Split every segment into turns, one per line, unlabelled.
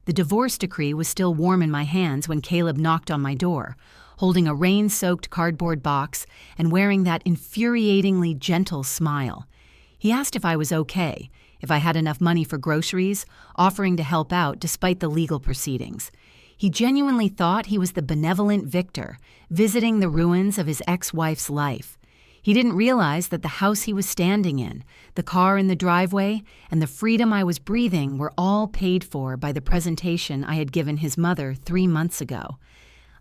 The divorce decree was still warm in my hands when Caleb knocked on my door, holding a rain-soaked cardboard box and wearing that infuriatingly gentle smile. He asked if I was okay, if I had enough money for groceries, offering to help out despite the legal proceedings. He genuinely thought he was the benevolent victor, visiting the ruins of his ex-wife's life. He didn't realize that the house he was standing in, the car in the driveway, and the freedom I was breathing were all paid for by the presentation I had given his mother 3 months ago.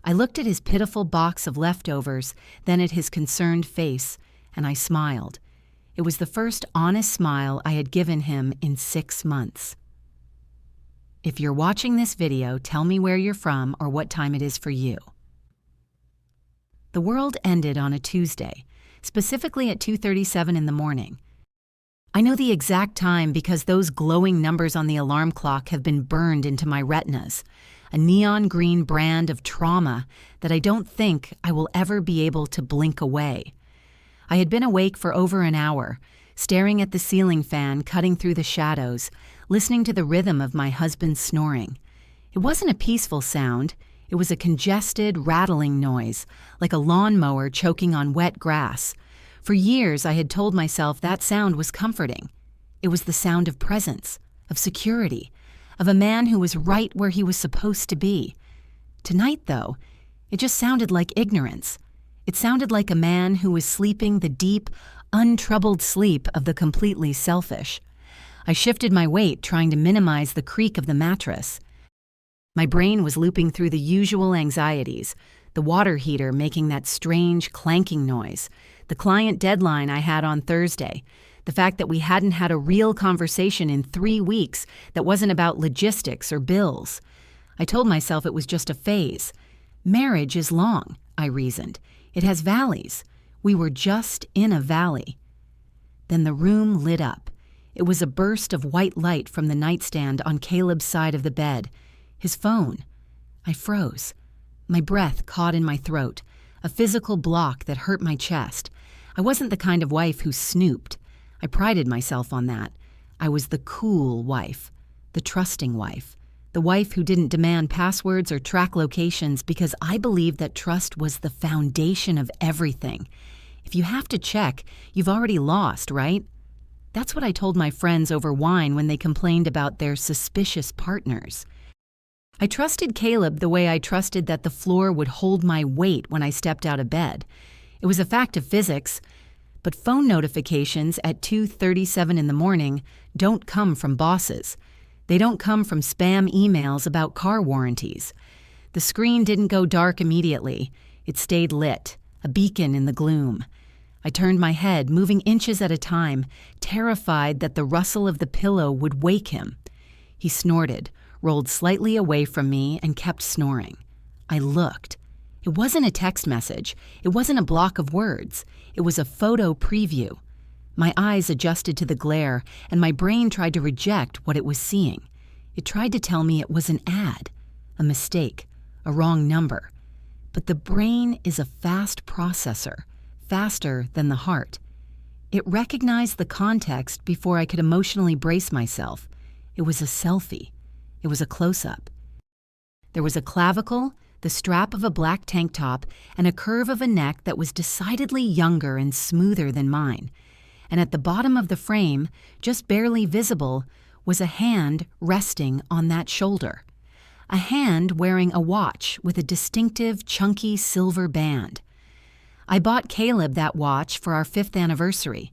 I looked at his pitiful box of leftovers, then at his concerned face, and I smiled. It was the first honest smile I had given him in 6 months. If you're watching this video, tell me where you're from or what time it is for you. The world ended on a Tuesday, specifically at 2:37 in the morning. I know the exact time because those glowing numbers on the alarm clock have been burned into my retinas, a neon green brand of trauma that I don't think I will ever be able to blink away. I had been awake for over an hour, staring at the ceiling fan cutting through the shadows, listening to the rhythm of my husband's snoring. It wasn't a peaceful sound. It was a congested, rattling noise, like a lawnmower choking on wet grass. For years, I had told myself that sound was comforting. It was the sound of presence, of security, of a man who was right where he was supposed to be. Tonight, though, it just sounded like ignorance. It sounded like a man who was sleeping the deep, untroubled sleep of the completely selfish. I shifted my weight, trying to minimize the creak of the mattress. My brain was looping through the usual anxieties, the water heater making that strange clanking noise, the client deadline I had on Thursday, the fact that we hadn't had a real conversation in 3 weeks that wasn't about logistics or bills. I told myself it was just a phase. Marriage is long, I reasoned. It has valleys. We were just in a valley. Then the room lit up. It was a burst of white light from the nightstand on Caleb's side of the bed. His phone. I froze. My breath caught in my throat, a physical block that hurt my chest. I wasn't the kind of wife who snooped. I prided myself on that. I was the cool wife, the trusting wife, the wife who didn't demand passwords or track locations because I believed that trust was the foundation of everything. If you have to check, you've already lost, right? That's what I told my friends over wine when they complained about their suspicious partners. I trusted Caleb the way I trusted that the floor would hold my weight when I stepped out of bed. It was a fact of physics, but phone notifications at 2:37 in the morning don't come from bosses. They don't come from spam emails about car warranties. The screen didn't go dark immediately. It stayed lit, a beacon in the gloom. I turned my head, moving inches at a time, terrified that the rustle of the pillow would wake him. He snorted, rolled slightly away from me, and kept snoring. I looked. It wasn't a text message. It wasn't a block of words. It was a photo preview. My eyes adjusted to the glare, and my brain tried to reject what it was seeing. It tried to tell me it was an ad, a mistake, a wrong number. But the brain is a fast processor, faster than the heart. It recognized the context before I could emotionally brace myself. It was a selfie. It was a close-up. There was a clavicle, the strap of a black tank top, and a curve of a neck that was decidedly younger and smoother than mine. And at the bottom of the frame, just barely visible, was a hand resting on that shoulder. A hand wearing a watch with a distinctive, chunky silver band. I bought Caleb that watch for our 5th anniversary.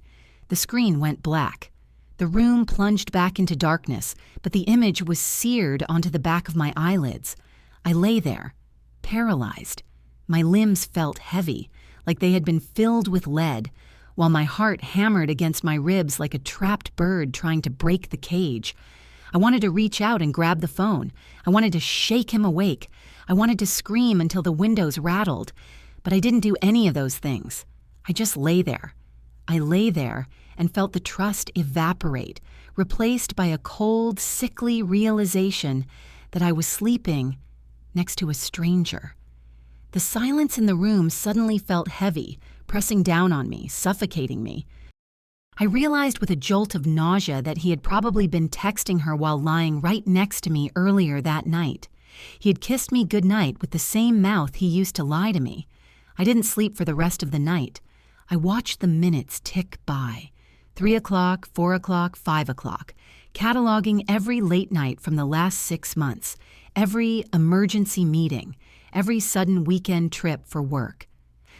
The screen went black. The room plunged back into darkness, but the image was seared onto the back of my eyelids. I lay there, paralyzed. My limbs felt heavy, like they had been filled with lead, while my heart hammered against my ribs like a trapped bird trying to break the cage. I wanted to reach out and grab the phone. I wanted to shake him awake. I wanted to scream until the windows rattled. But I didn't do any of those things. I just lay there. I lay there and felt the trust evaporate, replaced by a cold, sickly realization that I was sleeping next to a stranger. The silence in the room suddenly felt heavy, pressing down on me, suffocating me. I realized with a jolt of nausea that he had probably been texting her while lying right next to me earlier that night. He had kissed me goodnight with the same mouth he used to lie to me. I didn't sleep for the rest of the night. I watched the minutes tick by. 3 o'clock, 4 o'clock, 5 o'clock, cataloging every late night from the last 6 months, every emergency meeting, every sudden weekend trip for work.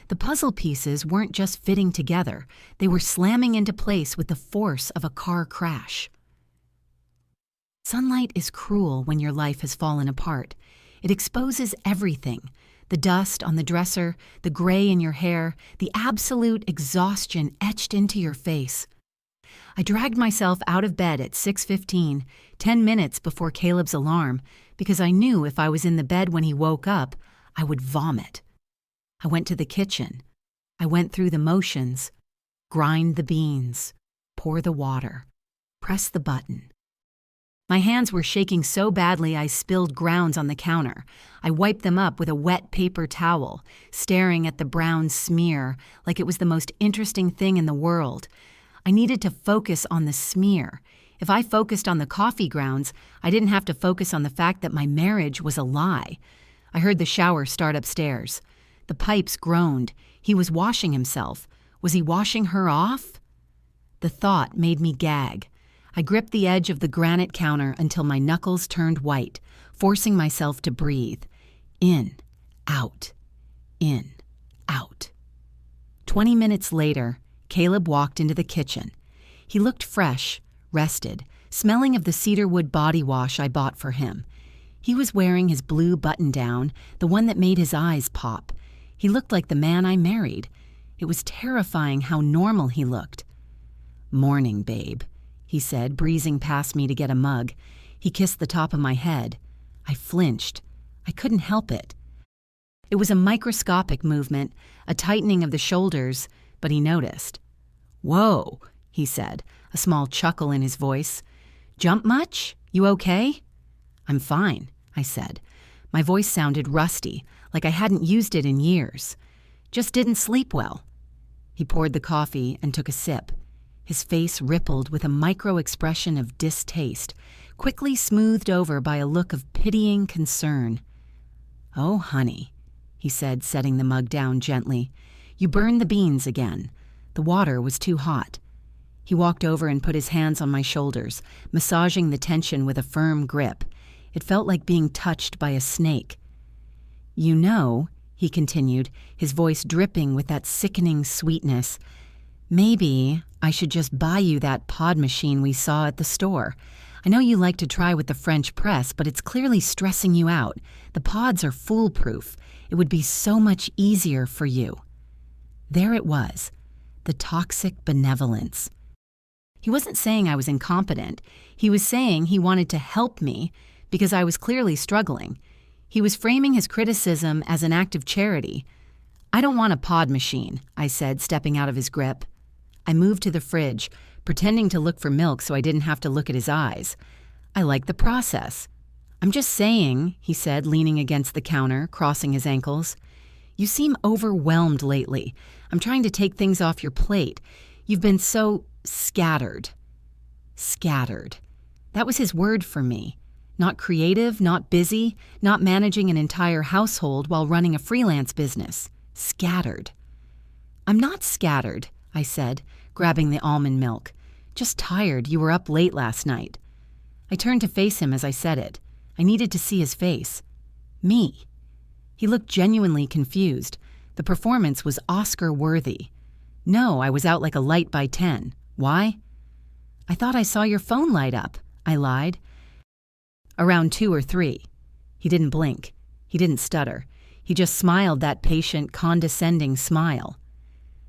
The puzzle pieces weren't just fitting together, they were slamming into place with the force of a car crash. Sunlight is cruel when your life has fallen apart. It exposes everything. The dust on the dresser, the gray in your hair, the absolute exhaustion etched into your face. I dragged myself out of bed at 6:15, 10 minutes before Caleb's alarm, because I knew if I was in the bed when he woke up, I would vomit. I went to the kitchen. I went through the motions. Grind the beans. Pour the water. Press the button. My hands were shaking so badly I spilled grounds on the counter. I wiped them up with a wet paper towel, staring at the brown smear like it was the most interesting thing in the world. I needed to focus on the smear. If I focused on the coffee grounds, I didn't have to focus on the fact that my marriage was a lie. I heard the shower start upstairs. The pipes groaned. He was washing himself. Was he washing her off? The thought made me gag. I gripped the edge of the granite counter until my knuckles turned white, forcing myself to breathe. In, out, in, out. 20 minutes later, Caleb walked into the kitchen. He looked fresh, rested, smelling of the cedarwood body wash I bought for him. He was wearing his blue button-down, the one that made his eyes pop. He looked like the man I married. It was terrifying how normal he looked. "Morning, babe," he said, breezing past me to get a mug. He kissed the top of my head. I flinched. I couldn't help it. It was a microscopic movement, a tightening of the shoulders, but he noticed. "Whoa," he said, a small chuckle in his voice. "Jump much? You okay?" "I'm fine," I said. My voice sounded rusty, like I hadn't used it in years. "Just didn't sleep well." He poured the coffee and took a sip. His face rippled with a micro-expression of distaste, quickly smoothed over by a look of pitying concern. "Oh, honey," he said, setting the mug down gently. "You burned the beans again. The water was too hot." He walked over and put his hands on my shoulders, massaging the tension with a firm grip. It felt like being touched by a snake. "You know," he continued, his voice dripping with that sickening sweetness, "maybe I should just buy you that pod machine we saw at the store. I know you like to try with the French press, but it's clearly stressing you out. The pods are foolproof. It would be so much easier for you." There it was, the toxic benevolence. He wasn't saying I was incompetent. He was saying he wanted to help me because I was clearly struggling. He was framing his criticism as an act of charity. "I don't want a pod machine," I said, stepping out of his grip. I moved to the fridge, pretending to look for milk so I didn't have to look at his eyes. "I like the process." "I'm just saying," he said, leaning against the counter, crossing his ankles. "You seem overwhelmed lately. I'm trying to take things off your plate. You've been so scattered." Scattered. That was his word for me. Not creative, not busy, not managing an entire household while running a freelance business. Scattered. "I'm not scattered," I said, grabbing the almond milk. "Just tired. You were up late last night." I turned to face him as I said it. I needed to see his face. Me. He looked genuinely confused. The performance was Oscar-worthy. "No, I was out like a light by 10. Why?" "I thought I saw your phone light up," I lied. "Around 2 or 3. He didn't blink. He didn't stutter. He just smiled that patient, condescending smile.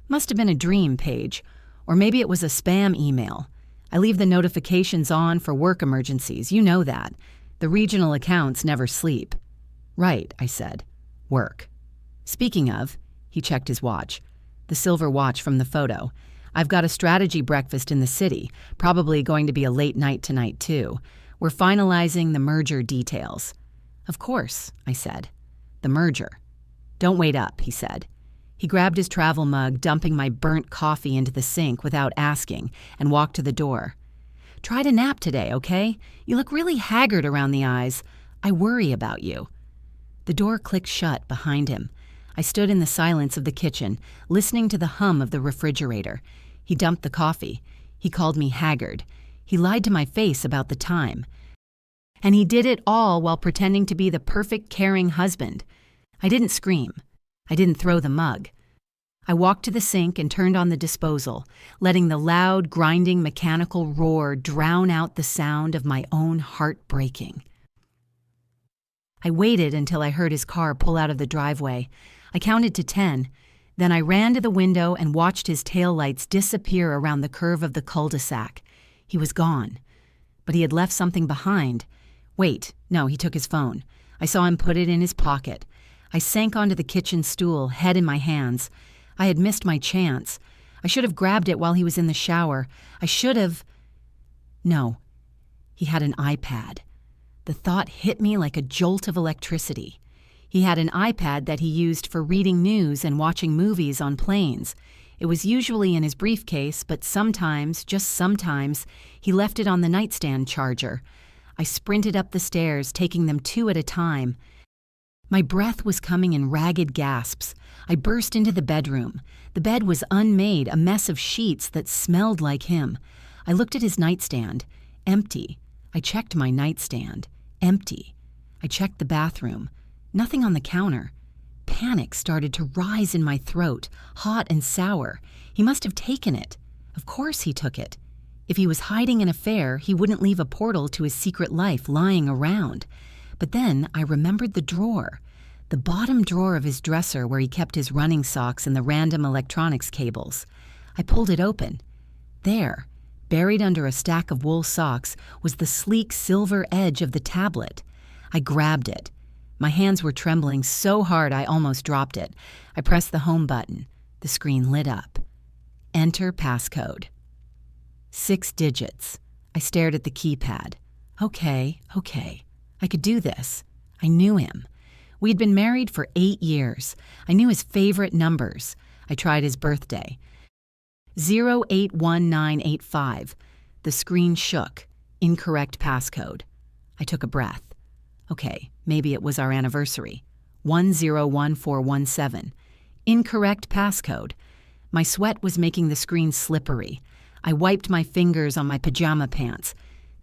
"Must have been a dream, Paige. Or maybe it was a spam email. I leave the notifications on for work emergencies. You know that. The regional accounts never sleep." "Right," I said. "Work. Speaking of," he checked his watch. The silver watch from the photo. "I've got a strategy breakfast in the city. Probably going to be a late night tonight, too. We're finalizing the merger details." "Of course," I said. "The merger." "Don't wait up," he said. He grabbed his travel mug, dumping my burnt coffee into the sink without asking, and walked to the door. "Try to nap today, okay? You look really haggard around the eyes. I worry about you." The door clicked shut behind him. I stood in the silence of the kitchen, listening to the hum of the refrigerator. He dumped the coffee. He called me haggard. He lied to my face about the time. And he did it all while pretending to be the perfect, caring husband. I didn't scream. I didn't throw the mug. I walked to the sink and turned on the disposal, letting the loud, grinding, mechanical roar drown out the sound of my own heart breaking. I waited until I heard his car pull out of the driveway. I counted to 10. Then I ran to the window and watched his taillights disappear around the curve of the cul-de-sac. He was gone. But he had left something behind. Wait, no, he took his phone. I saw him put it in his pocket. I sank onto the kitchen stool, head in my hands. I had missed my chance. I should have grabbed it while he was in the shower. I should have... No, he had an iPad. The thought hit me like a jolt of electricity. He had an iPad that he used for reading news and watching movies on planes. It was usually in his briefcase, but sometimes, just sometimes, he left it on the nightstand charger. I sprinted up the stairs, taking them 2 at a time. My breath was coming in ragged gasps. I burst into the bedroom. The bed was unmade, a mess of sheets that smelled like him. I looked at his nightstand. Empty. I checked my nightstand. Empty. I checked the bathroom. Nothing on the counter. Panic started to rise in my throat, hot and sour. He must have taken it. Of course he took it. If he was hiding an affair, he wouldn't leave a portal to his secret life lying around. But then I remembered the drawer. The bottom drawer of his dresser where he kept his running socks and the random electronics cables. I pulled it open. There, buried under a stack of wool socks, was the sleek silver edge of the tablet. I grabbed it. My hands were trembling so hard I almost dropped it. I pressed the home button. The screen lit up. Enter passcode. 6 digits. I stared at the keypad. Okay. I could do this. I knew him. We'd been married for 8 years. I knew his favorite numbers. I tried his birthday. 081985. The screen shook. Incorrect passcode. I took a breath. Okay, maybe it was our anniversary. 101417. Incorrect passcode. My sweat was making the screen slippery. I wiped my fingers on my pajama pants.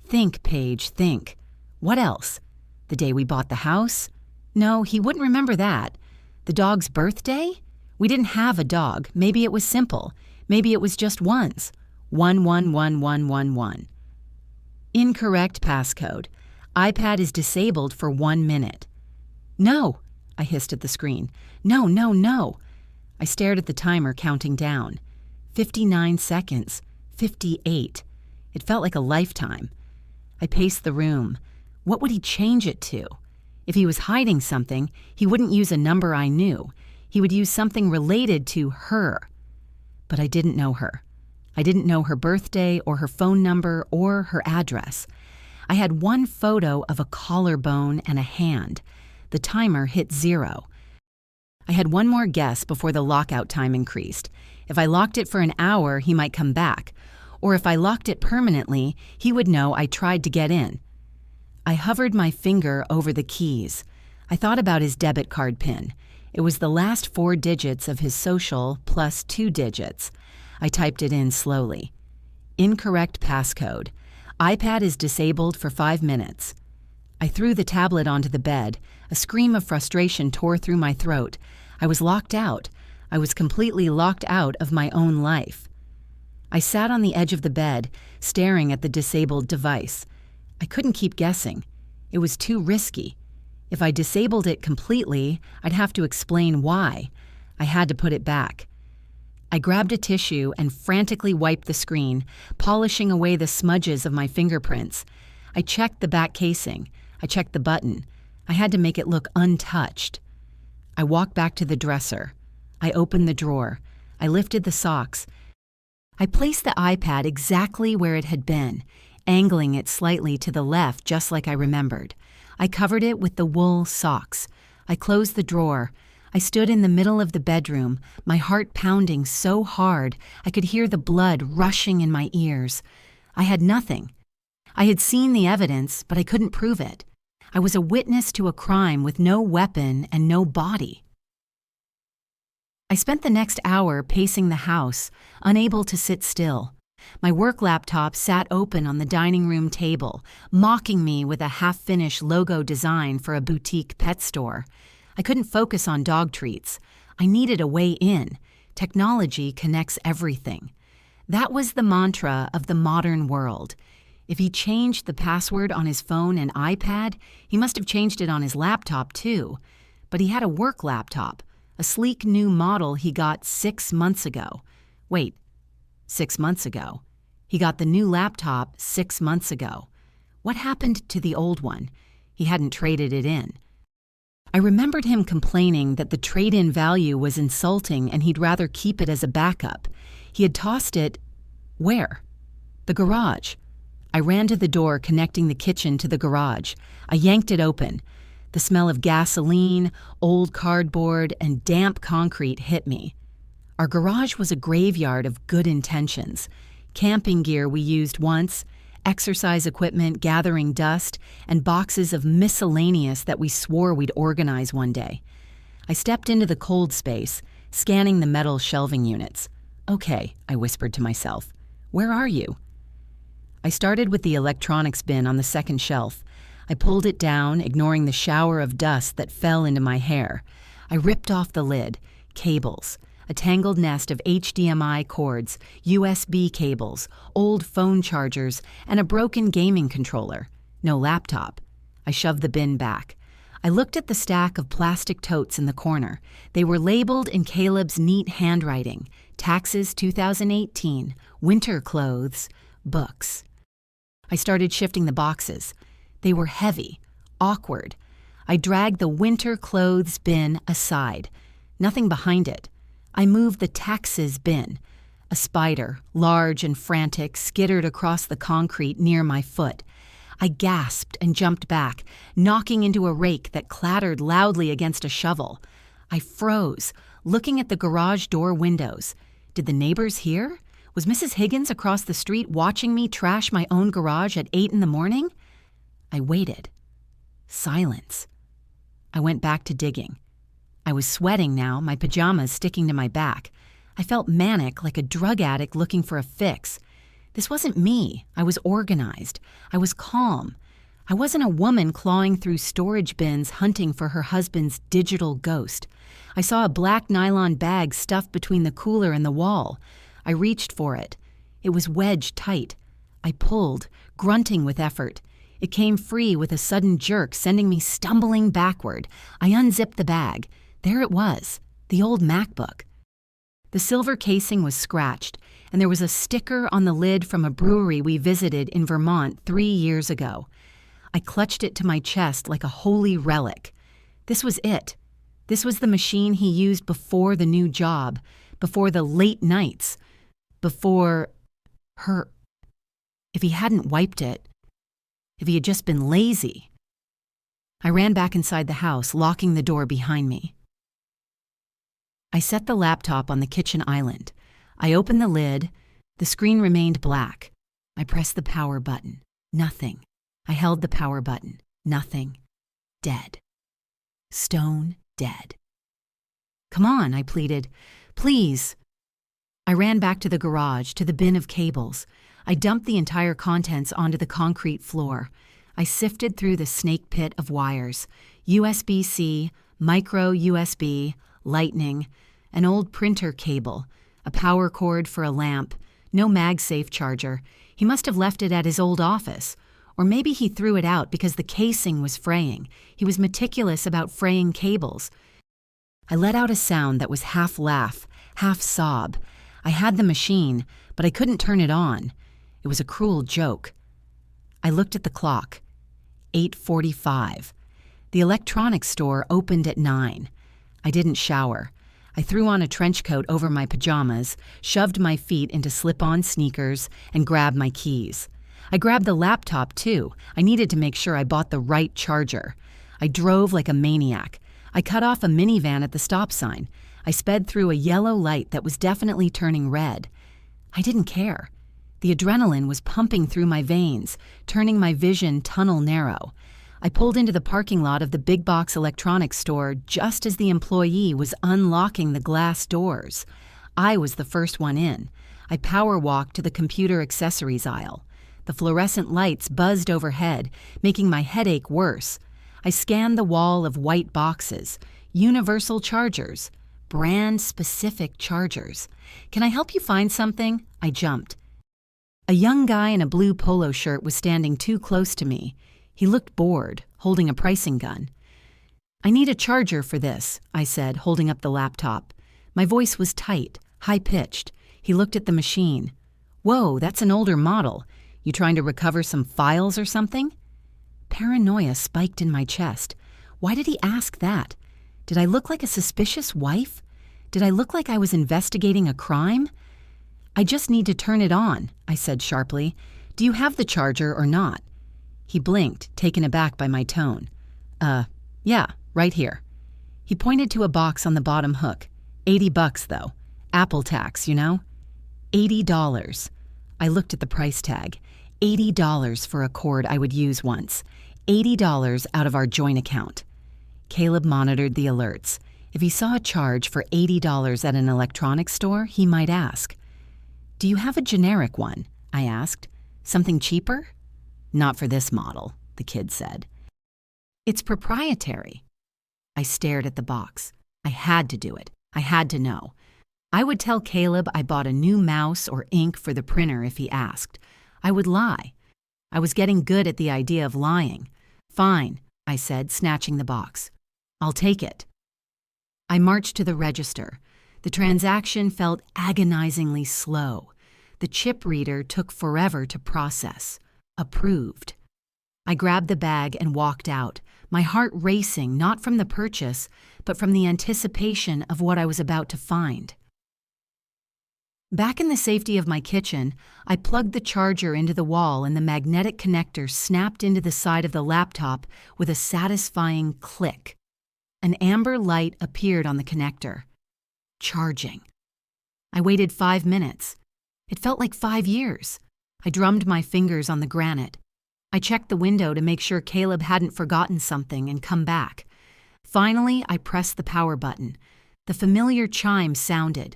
Think, Paige, think. What else? The day we bought the house? No, he wouldn't remember that. The dog's birthday? We didn't have a dog. Maybe it was simple. Maybe it was just ones. 111111. Incorrect passcode. iPad is disabled for 1 minute. No, I hissed at the screen. No. I stared at the timer counting down. 59 seconds. 58. It felt like a lifetime. I paced the room. What would he change it to? If he was hiding something, he wouldn't use a number I knew. He would use something related to her. But I didn't know her. I didn't know her birthday or her phone number or her address. I had one photo of a collarbone and a hand. The timer hit 0. I had one more guess before the lockout time increased. If I locked it for an hour, he might come back. Or if I locked it permanently, he would know I tried to get in. I hovered my finger over the keys. I thought about his debit card PIN. It was the last 4 digits of his social plus 2 digits. I typed it in slowly. Incorrect passcode. iPad is disabled for 5 minutes. I threw the tablet onto the bed. A scream of frustration tore through my throat. I was locked out. I was completely locked out of my own life. I sat on the edge of the bed, staring at the disabled device. I couldn't keep guessing. It was too risky. If I disabled it completely, I'd have to explain why. I had to put it back. I grabbed a tissue and frantically wiped the screen, polishing away the smudges of my fingerprints. I checked the back casing. I checked the button. I had to make it look untouched. I walked back to the dresser. I opened the drawer. I lifted the socks. I placed the iPad exactly where it had been, angling it slightly to the left just like I remembered. I covered it with the wool socks. I closed the drawer. I stood in the middle of the bedroom, my heart pounding so hard I could hear the blood rushing in my ears. I had nothing. I had seen the evidence, but I couldn't prove it. I was a witness to a crime with no weapon and no body. I spent the next hour pacing the house, unable to sit still. My work laptop sat open on the dining room table, mocking me with a half-finished logo design for a boutique pet store. I couldn't focus on dog treats. I needed a way in. Technology connects everything. That was the mantra of the modern world. If he changed the password on his phone and iPad, he must have changed it on his laptop too. But he had a work laptop, a sleek new model he got 6 months ago. Wait, 6 months ago? He got the new laptop 6 months ago. What happened to the old one? He hadn't traded it in. I remembered him complaining that the trade-in value was insulting and he'd rather keep it as a backup. He had tossed it... where? The garage. I ran to the door connecting the kitchen to the garage. I yanked it open. The smell of gasoline, old cardboard, and damp concrete hit me. Our garage was a graveyard of good intentions. Camping gear we used once, exercise equipment gathering dust, and boxes of miscellaneous that we swore we'd organize one day. I stepped into the cold space, scanning the metal shelving units. "Okay," I whispered to myself. "Where are you?" I started with the electronics bin on the second shelf. I pulled it down, ignoring the shower of dust that fell into my hair. I ripped off the lid. Cables. A tangled nest of HDMI cords, USB cables, old phone chargers, and a broken gaming controller. No laptop. I shoved the bin back. I looked at the stack of plastic totes in the corner. They were labeled in Caleb's neat handwriting. Taxes 2018, winter clothes, books. I started shifting the boxes. They were heavy, awkward. I dragged the winter clothes bin aside. Nothing behind it. I moved the taxes bin. A spider, large and frantic, skittered across the concrete near my foot. I gasped and jumped back, knocking into a rake that clattered loudly against a shovel. I froze, looking at the garage door windows. Did the neighbors hear? Was Mrs. Higgins across the street watching me trash my own garage at 8 in the morning? I waited. Silence. I went back to digging. I was sweating now, my pajamas sticking to my back. I felt manic, like a drug addict looking for a fix. This wasn't me. I was organized. I was calm. I wasn't a woman clawing through storage bins hunting for her husband's digital ghost. I saw a black nylon bag stuffed between the cooler and the wall. I reached for it. It was wedged tight. I pulled, grunting with effort. It came free with a sudden jerk, sending me stumbling backward. I unzipped the bag. There it was, the old MacBook. The silver casing was scratched, and there was a sticker on the lid from a brewery we visited in Vermont 3 years ago. I clutched it to my chest like a holy relic. This was it. This was the machine he used before the new job, before the late nights, before her. If he hadn't wiped it, if he had just been lazy. I ran back inside the house, locking the door behind me. I set the laptop on the kitchen island. I opened the lid. The screen remained black. I pressed the power button. Nothing. I held the power button. Nothing. Dead. Stone dead. "Come on," I pleaded. "Please." I ran back to the garage, to the bin of cables. I dumped the entire contents onto the concrete floor. I sifted through the snake pit of wires. USB-C, micro USB, lightning, an old printer cable, a power cord for a lamp, no MagSafe charger. He must have left it at his old office. Or maybe he threw it out because the casing was fraying. He was meticulous about fraying cables. I let out a sound that was half laugh, half sob. I had the machine, but I couldn't turn it on. It was a cruel joke. I looked at the clock. 8:45. The electronics store opened at 9. I didn't shower. I threw on a trench coat over my pajamas, shoved my feet into slip-on sneakers, and grabbed my keys. I grabbed the laptop, too. I needed to make sure I bought the right charger. I drove like a maniac. I cut off a minivan at the stop sign. I sped through a yellow light that was definitely turning red. I didn't care. The adrenaline was pumping through my veins, turning my vision tunnel narrow. I pulled into the parking lot of the big box electronics store just as the employee was unlocking the glass doors. I was the first one in. I power walked to the computer accessories aisle. The fluorescent lights buzzed overhead, making my headache worse. I scanned the wall of white boxes, universal chargers, brand-specific chargers. "Can I help you find something?" I jumped. A young guy in a blue polo shirt was standing too close to me. He looked bored, holding a pricing gun. "I need a charger for this," I said, holding up the laptop. My voice was tight, high-pitched. He looked at the machine. "Whoa, that's an older model. You trying to recover some files or something?" Paranoia spiked in my chest. Why did he ask that? Did I look like a suspicious wife? Did I look like I was investigating a crime? "I just need to turn it on," I said sharply. "Do you have the charger or not?" He blinked, taken aback by my tone. Yeah, right here." He pointed to a box on the bottom hook. $80 though. Apple tax, you know? $80. I looked at the price tag. $80 for a cord I would use once. $80 out of our joint account. Caleb monitored the alerts. If he saw a charge for $80 at an electronics store, he might ask. "Do you have a generic one?" I asked. "Something cheaper?" "Not for this model," the kid said. "It's proprietary." I stared at the box. I had to do it. I had to know. I would tell Caleb I bought a new mouse or ink for the printer if he asked. I would lie. I was getting good at the idea of lying. "Fine," I said, snatching the box. "I'll take it." I marched to the register. The transaction felt agonizingly slow. The chip reader took forever to process. Approved. I grabbed the bag and walked out, my heart racing not from the purchase, but from the anticipation of what I was about to find. Back in the safety of my kitchen, I plugged the charger into the wall and the magnetic connector snapped into the side of the laptop with a satisfying click. An amber light appeared on the connector. Charging. I waited 5 minutes. It felt like 5 years. I drummed my fingers on the granite. I checked the window to make sure Caleb hadn't forgotten something and come back. Finally, I pressed the power button. The familiar chime sounded.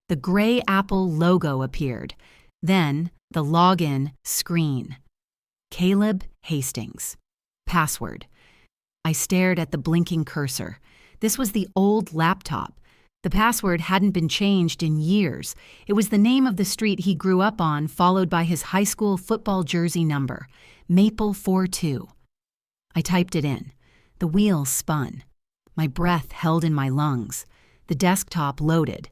The gray Apple logo appeared. Then, the login screen. Caleb Hastings. Password. I stared at the blinking cursor. This was the old laptop. The password hadn't been changed in years. It was the name of the street he grew up on, followed by his high school football jersey number, Maple 42. I typed it in. The wheels spun. My breath held in my lungs. The desktop loaded.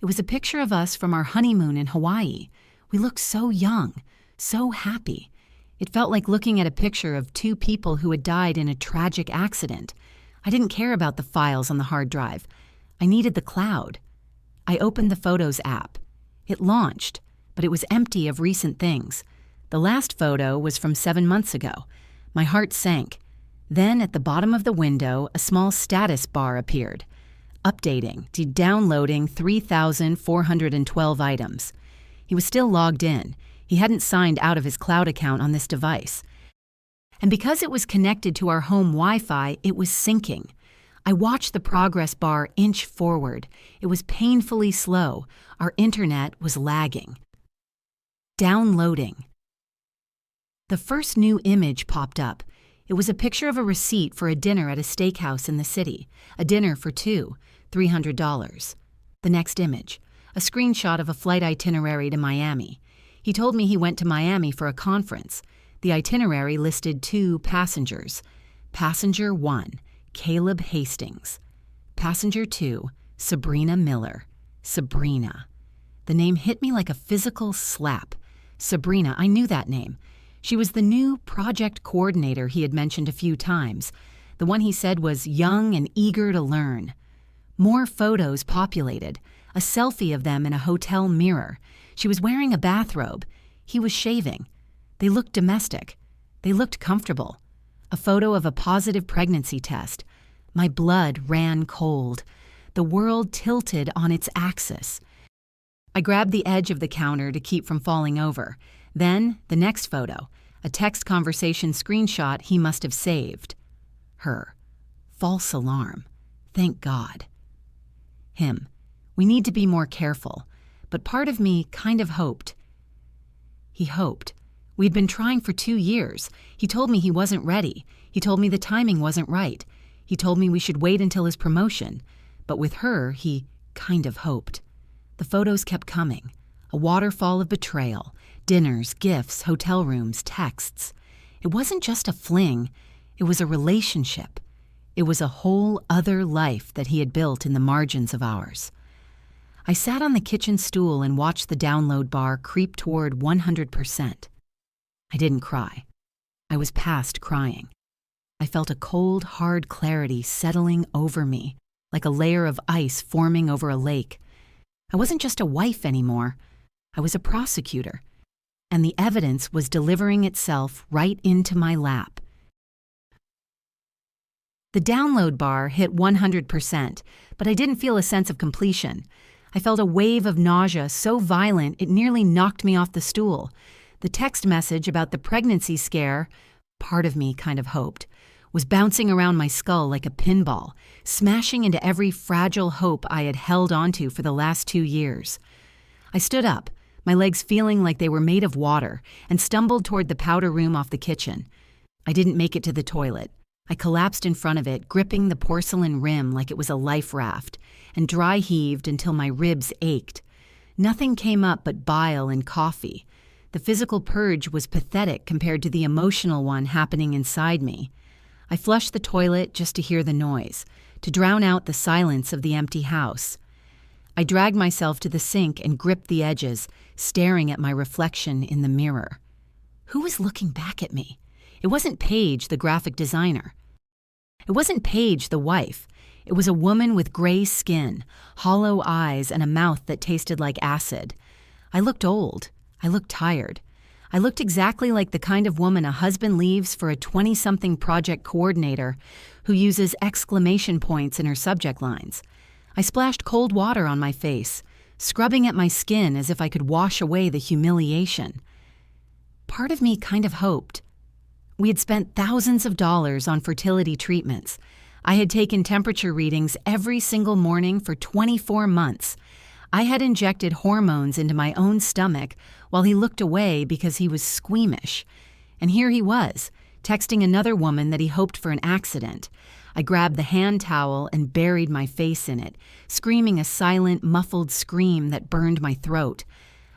It was a picture of us from our honeymoon in Hawaii. We looked so young, so happy. It felt like looking at a picture of 2 people who had died in a tragic accident. I didn't care about the files on the hard drive. I needed the cloud. I opened the Photos app. It launched, but it was empty of recent things. The last photo was from 7 months ago. My heart sank. Then, at the bottom of the window, a small status bar appeared. Updating to downloading 3,412 items. He was still logged in. He hadn't signed out of his cloud account on this device. And because it was connected to our home Wi-Fi, it was syncing. I watched the progress bar inch forward. It was painfully slow. Our internet was lagging. Downloading. The first new image popped up. It was a picture of a receipt for a dinner at a steakhouse in the city. A dinner for 2, $300. The next image. A screenshot of a flight itinerary to Miami. He told me he went to Miami for a conference. The itinerary listed 2 passengers. Passenger 1. Caleb Hastings. Passenger 2, Sabrina Miller. Sabrina. The name hit me like a physical slap. Sabrina, I knew that name. She was the new project coordinator he had mentioned a few times. The one he said was young and eager to learn. More photos populated. A selfie of them in a hotel mirror. She was wearing a bathrobe. He was shaving. They looked domestic. They looked comfortable. A photo of a positive pregnancy test. My blood ran cold. The world tilted on its axis. I grabbed the edge of the counter to keep from falling over. Then, the next photo, a text conversation screenshot he must have saved. Her. False alarm. Thank God. Him. We need to be more careful. But part of me kind of hoped. He hoped. We'd been trying for 2 years. He told me he wasn't ready. He told me the timing wasn't right. He told me we should wait until his promotion. But with her, he kind of hoped. The photos kept coming. A waterfall of betrayal. Dinners, gifts, hotel rooms, texts. It wasn't just a fling. It was a relationship. It was a whole other life that he had built in the margins of ours. I sat on the kitchen stool and watched the download bar creep toward 100%. I didn't cry. I was past crying. I felt a cold, hard clarity settling over me, like a layer of ice forming over a lake. I wasn't just a wife anymore. I was a prosecutor. And the evidence was delivering itself right into my lap. The download bar hit 100%, but I didn't feel a sense of completion. I felt a wave of nausea so violent it nearly knocked me off the stool. The text message about the pregnancy scare, part of me kind of hoped, was bouncing around my skull like a pinball, smashing into every fragile hope I had held onto for the last 2 years. I stood up, my legs feeling like they were made of water, and stumbled toward the powder room off the kitchen. I didn't make it to the toilet. I collapsed in front of it, gripping the porcelain rim like it was a life raft, and dry heaved until my ribs ached. Nothing came up but bile and coffee. The physical purge was pathetic compared to the emotional one happening inside me. I flushed the toilet just to hear the noise, to drown out the silence of the empty house. I dragged myself to the sink and gripped the edges, staring at my reflection in the mirror. Who was looking back at me? It wasn't Paige, the graphic designer. It wasn't Paige, the wife. It was a woman with gray skin, hollow eyes, and a mouth that tasted like acid. I looked old. I looked tired. I looked exactly like the kind of woman a husband leaves for a 20-something project coordinator who uses exclamation points in her subject lines. I splashed cold water on my face, scrubbing at my skin as if I could wash away the humiliation. Part of me kind of hoped. We had spent thousands of dollars on fertility treatments. I had taken temperature readings every single morning for 24 months. I had injected hormones into my own stomach while he looked away because he was squeamish. And here he was, texting another woman that he hoped for an accident. I grabbed the hand towel and buried my face in it, screaming a silent, muffled scream that burned my throat.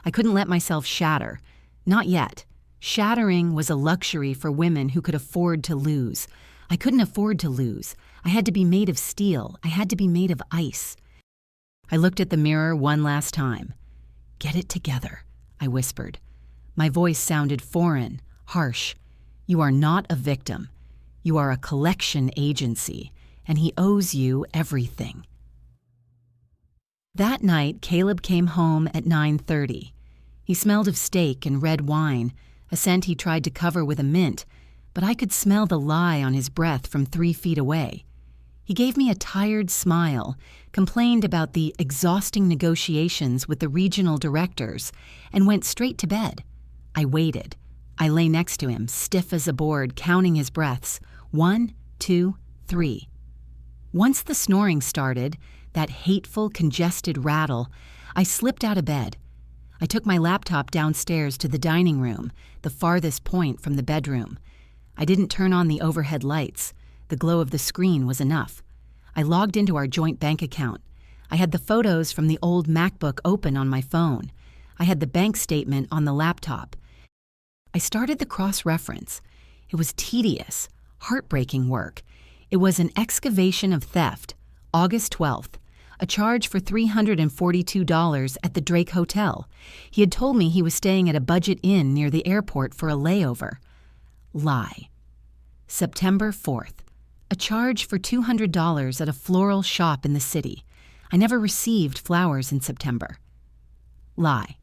I couldn't let myself shatter. Not yet. Shattering was a luxury for women who could afford to lose. I couldn't afford to lose. I had to be made of steel. I had to be made of ice. I looked at the mirror one last time. "Get it together," I whispered. My voice sounded foreign, harsh. "You are not a victim. You are a collection agency, and he owes you everything." That night, Caleb came home at 9:30. He smelled of steak and red wine, a scent he tried to cover with a mint, but I could smell the lie on his breath from 3 feet away. He gave me a tired smile, complained about the exhausting negotiations with the regional directors, and went straight to bed. I waited. I lay next to him, stiff as a board, counting his breaths. 1, 2, 3. Once the snoring started, that hateful, congested rattle, I slipped out of bed. I took my laptop downstairs to the dining room, the farthest point from the bedroom. I didn't turn on the overhead lights. The glow of the screen was enough. I logged into our joint bank account. I had the photos from the old MacBook open on my phone. I had the bank statement on the laptop. I started the cross-reference. It was tedious, heartbreaking work. It was an excavation of theft, August 12th. A charge for $342 at the Drake Hotel. He had told me he was staying at a budget inn near the airport for a layover. Lie. September 4th. A charge for $200 at a floral shop in the city. I never received flowers in September. Lie.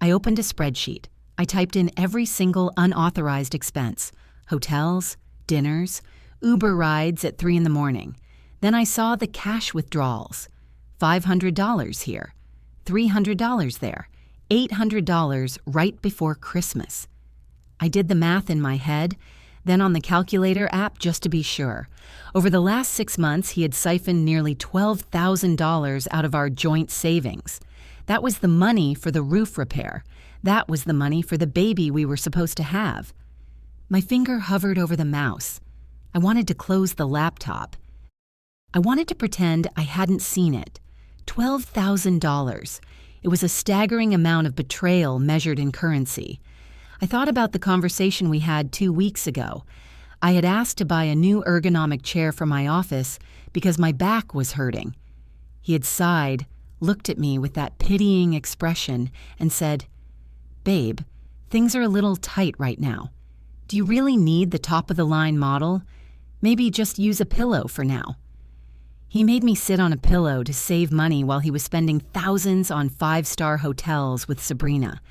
I opened a spreadsheet. I typed in every single unauthorized expense. Hotels, dinners, Uber rides at 3 in the morning. Then I saw the cash withdrawals. $500 here, $300 there, $800 right before Christmas. I did the math in my head, then on the calculator app just to be sure. Over the last 6 months, he had siphoned nearly $12,000 out of our joint savings. That was the money for the roof repair. That was the money for the baby we were supposed to have. My finger hovered over the mouse. I wanted to close the laptop. I wanted to pretend I hadn't seen it. $12,000. It was a staggering amount of betrayal measured in currency. I thought about the conversation we had 2 weeks ago. I had asked to buy a new ergonomic chair for my office because my back was hurting. He had sighed, looked at me with that pitying expression, and said, "Babe, things are a little tight right now. Do you really need the top-of-the-line model? Maybe just use a pillow for now." He made me sit on a pillow to save money while he was spending thousands on 5-star hotels with Sabrina.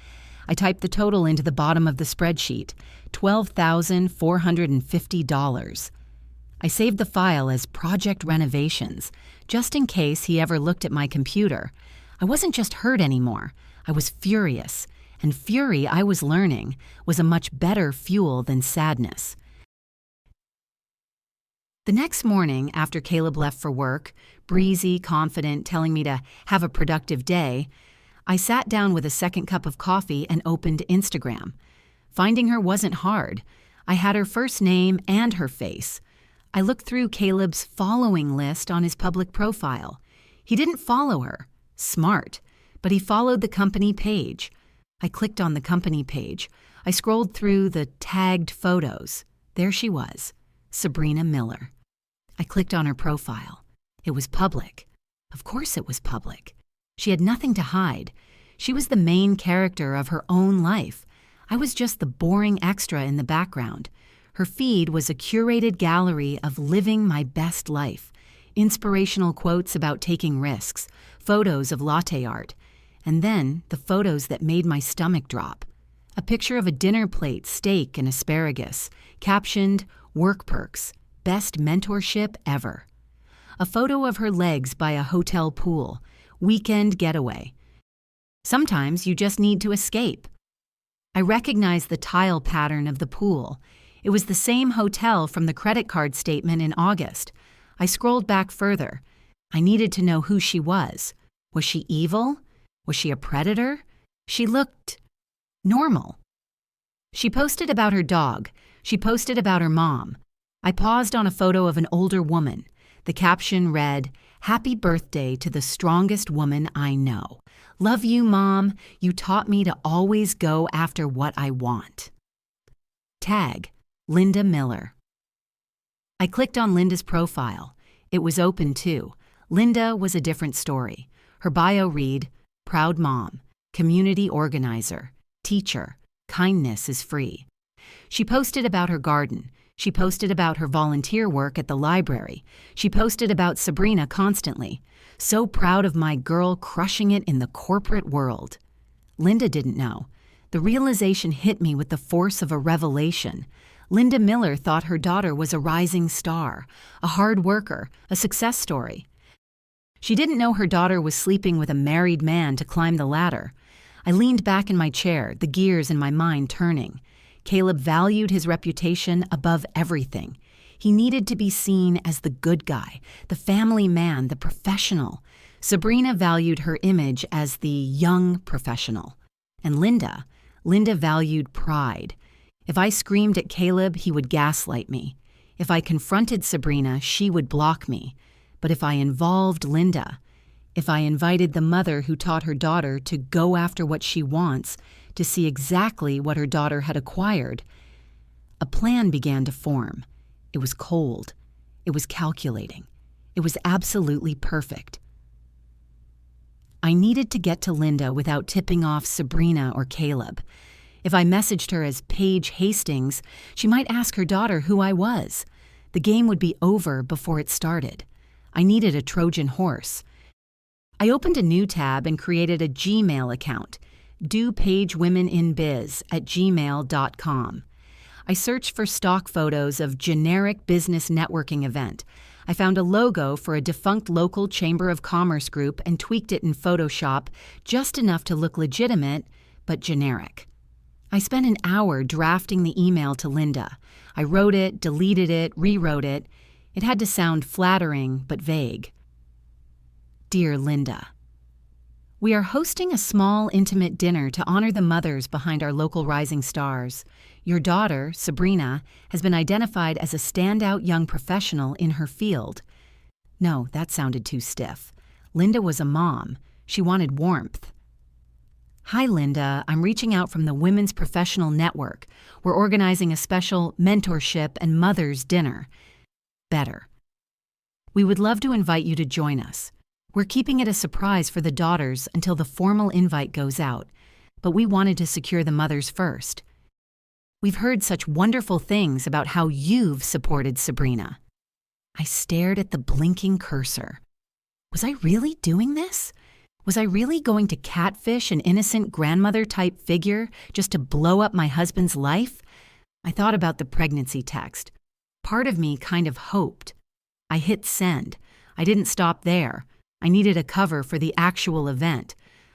I typed the total into the bottom of the spreadsheet, $12,450. I saved the file as Project Renovations, just in case he ever looked at my computer. I wasn't just hurt anymore. I was furious, and fury, I was learning, was a much better fuel than sadness. The next morning, after Caleb left for work, breezy, confident, telling me to have a productive day, I sat down with a second cup of coffee and opened Instagram. Finding her wasn't hard. I had her first name and her face. I looked through Caleb's following list on his public profile. He didn't follow her. Smart. But he followed the company page. I clicked on the company page. I scrolled through the tagged photos. There she was, Sabrina Miller. I clicked on her profile. It was public. Of course it was public. She had nothing to hide. She was the main character of her own life. I was just the boring extra in the background. Her feed was a curated gallery of living my best life. Inspirational quotes about taking risks, photos of latte art, and then the photos that made my stomach drop. A picture of a dinner plate, steak and asparagus, captioned, "Work perks, best mentorship ever." A photo of her legs by a hotel pool, weekend getaway. Sometimes you just need to escape. I recognized the tile pattern of the pool. It was the same hotel from the credit card statement in August. I scrolled back further. I needed to know who she was. Was she evil? Was she a predator? She looked normal. She posted about her dog. She posted about her mom. I paused on a photo of an older woman. The caption read, "Happy birthday to the strongest woman I know. Love you, Mom. You taught me to always go after what I want." Tag, Linda Miller. I clicked on Linda's profile. It was open too. Linda was a different story. Her bio read, "Proud mom, community organizer, teacher, kindness is free." She posted about her garden. She posted about her volunteer work at the library. She posted about Sabrina constantly. So proud of my girl crushing it in the corporate world. Linda didn't know. The realization hit me with the force of a revelation. Linda Miller thought her daughter was a rising star, a hard worker, a success story. She didn't know her daughter was sleeping with a married man to climb the ladder. I leaned back in my chair, the gears in my mind turning. Caleb valued his reputation above everything. He needed to be seen as the good guy, the family man, the professional. Sabrina valued her image as the young professional. And Linda valued pride. If I screamed at Caleb, he would gaslight me. If I confronted Sabrina, she would block me. But if I involved Linda, if I invited the mother who taught her daughter to go after what she wants, to see exactly what her daughter had acquired, a plan began to form. It was cold. It was calculating. It was absolutely perfect. I needed to get to Linda without tipping off Sabrina or Caleb. If I messaged her as Paige Hastings, she might ask her daughter who I was. The game would be over before it started. I needed a Trojan horse. I opened a new tab and created a Gmail account, dopagewomeninbiz@gmail.com. I searched for stock photos of generic business networking event. I found a logo for a defunct local Chamber of Commerce group and tweaked it in Photoshop just enough to look legitimate, but generic. I spent an hour drafting the email to Linda. I wrote it, deleted it, rewrote it. It had to sound flattering, but vague. Dear Linda, we are hosting a small, intimate dinner to honor the mothers behind our local rising stars. Your daughter, Sabrina, has been identified as a standout young professional in her field. No, that sounded too stiff. Linda was a mom. She wanted warmth. Hi, Linda. I'm reaching out from the Women's Professional Network. We're organizing a special mentorship and mothers dinner. Better. We would love to invite you to join us. We're keeping it a surprise for the daughters until the formal invite goes out, but we wanted to secure the mothers first. We've heard such wonderful things about how you've supported Sabrina. I stared at the blinking cursor. Was I really doing this? Was I really going to catfish an innocent grandmother-type figure just to blow up my husband's life? I thought about the pregnancy text. Part of me kind of hoped. I hit send. I didn't stop there. I needed a cover for the actual event.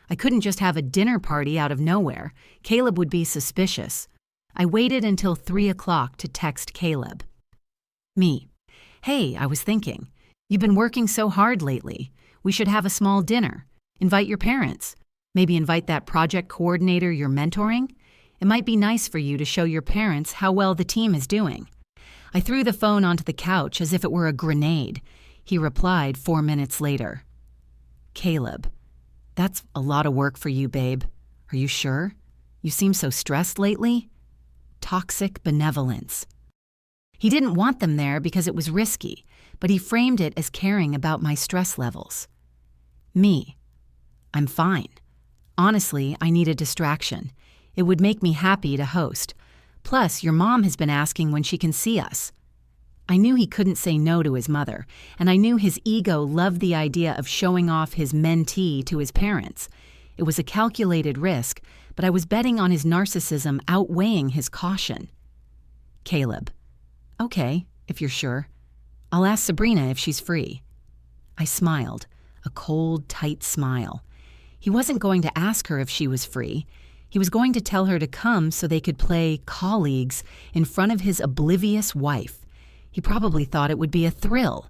I couldn't just have a dinner party out of nowhere. Caleb would be suspicious. I waited until 3 o'clock to text Caleb. Me. Hey, I was thinking. You've been working so hard lately. We should have a small dinner. Invite your parents. Maybe invite that project coordinator you're mentoring. It might be nice for you to show your parents how well the team is doing. I threw the phone onto the couch as if it were a grenade. He replied 4 minutes later. Caleb, that's a lot of work for you, babe. Are you sure? You seem so stressed lately. Toxic benevolence. He didn't want them there because it was risky, but he framed it as caring about my stress levels. Me. I'm fine. Honestly, I need a distraction. It would make me happy to host. Plus, your mom has been asking when she can see us. I knew he couldn't say no to his mother, and I knew his ego loved the idea of showing off his mentee to his parents. It was a calculated risk, but I was betting on his narcissism outweighing his caution. Caleb. Okay, if you're sure. I'll ask Sabrina if she's free. I smiled, a cold, tight smile. He wasn't going to ask her if she was free. He was going to tell her to come so they could play colleagues in front of his oblivious wife. He probably thought it would be a thrill.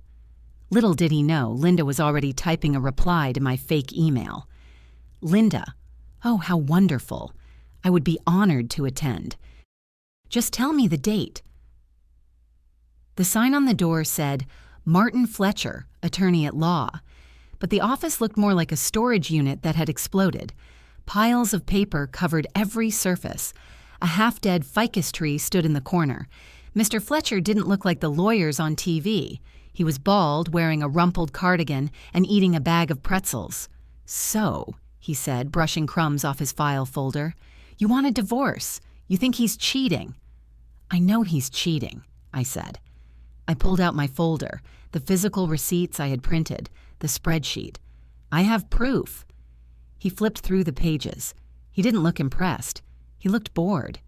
Little did he know, Linda was already typing a reply to my fake email. Linda. Oh, how wonderful. I would be honored to attend. Just tell me the date. The sign on the door said, Martin Fletcher, attorney at law. But the office looked more like a storage unit that had exploded. Piles of paper covered every surface. A half-dead ficus tree stood in the corner. Mr. Fletcher didn't look like the lawyers on TV. He was bald, wearing a rumpled cardigan, and eating a bag of pretzels. So, he said, brushing crumbs off his file folder, you want a divorce. You think he's cheating. I know he's cheating, I said. I pulled out my folder, the physical receipts I had printed, the spreadsheet. I have proof. He flipped through the pages. He didn't look impressed. He looked bored.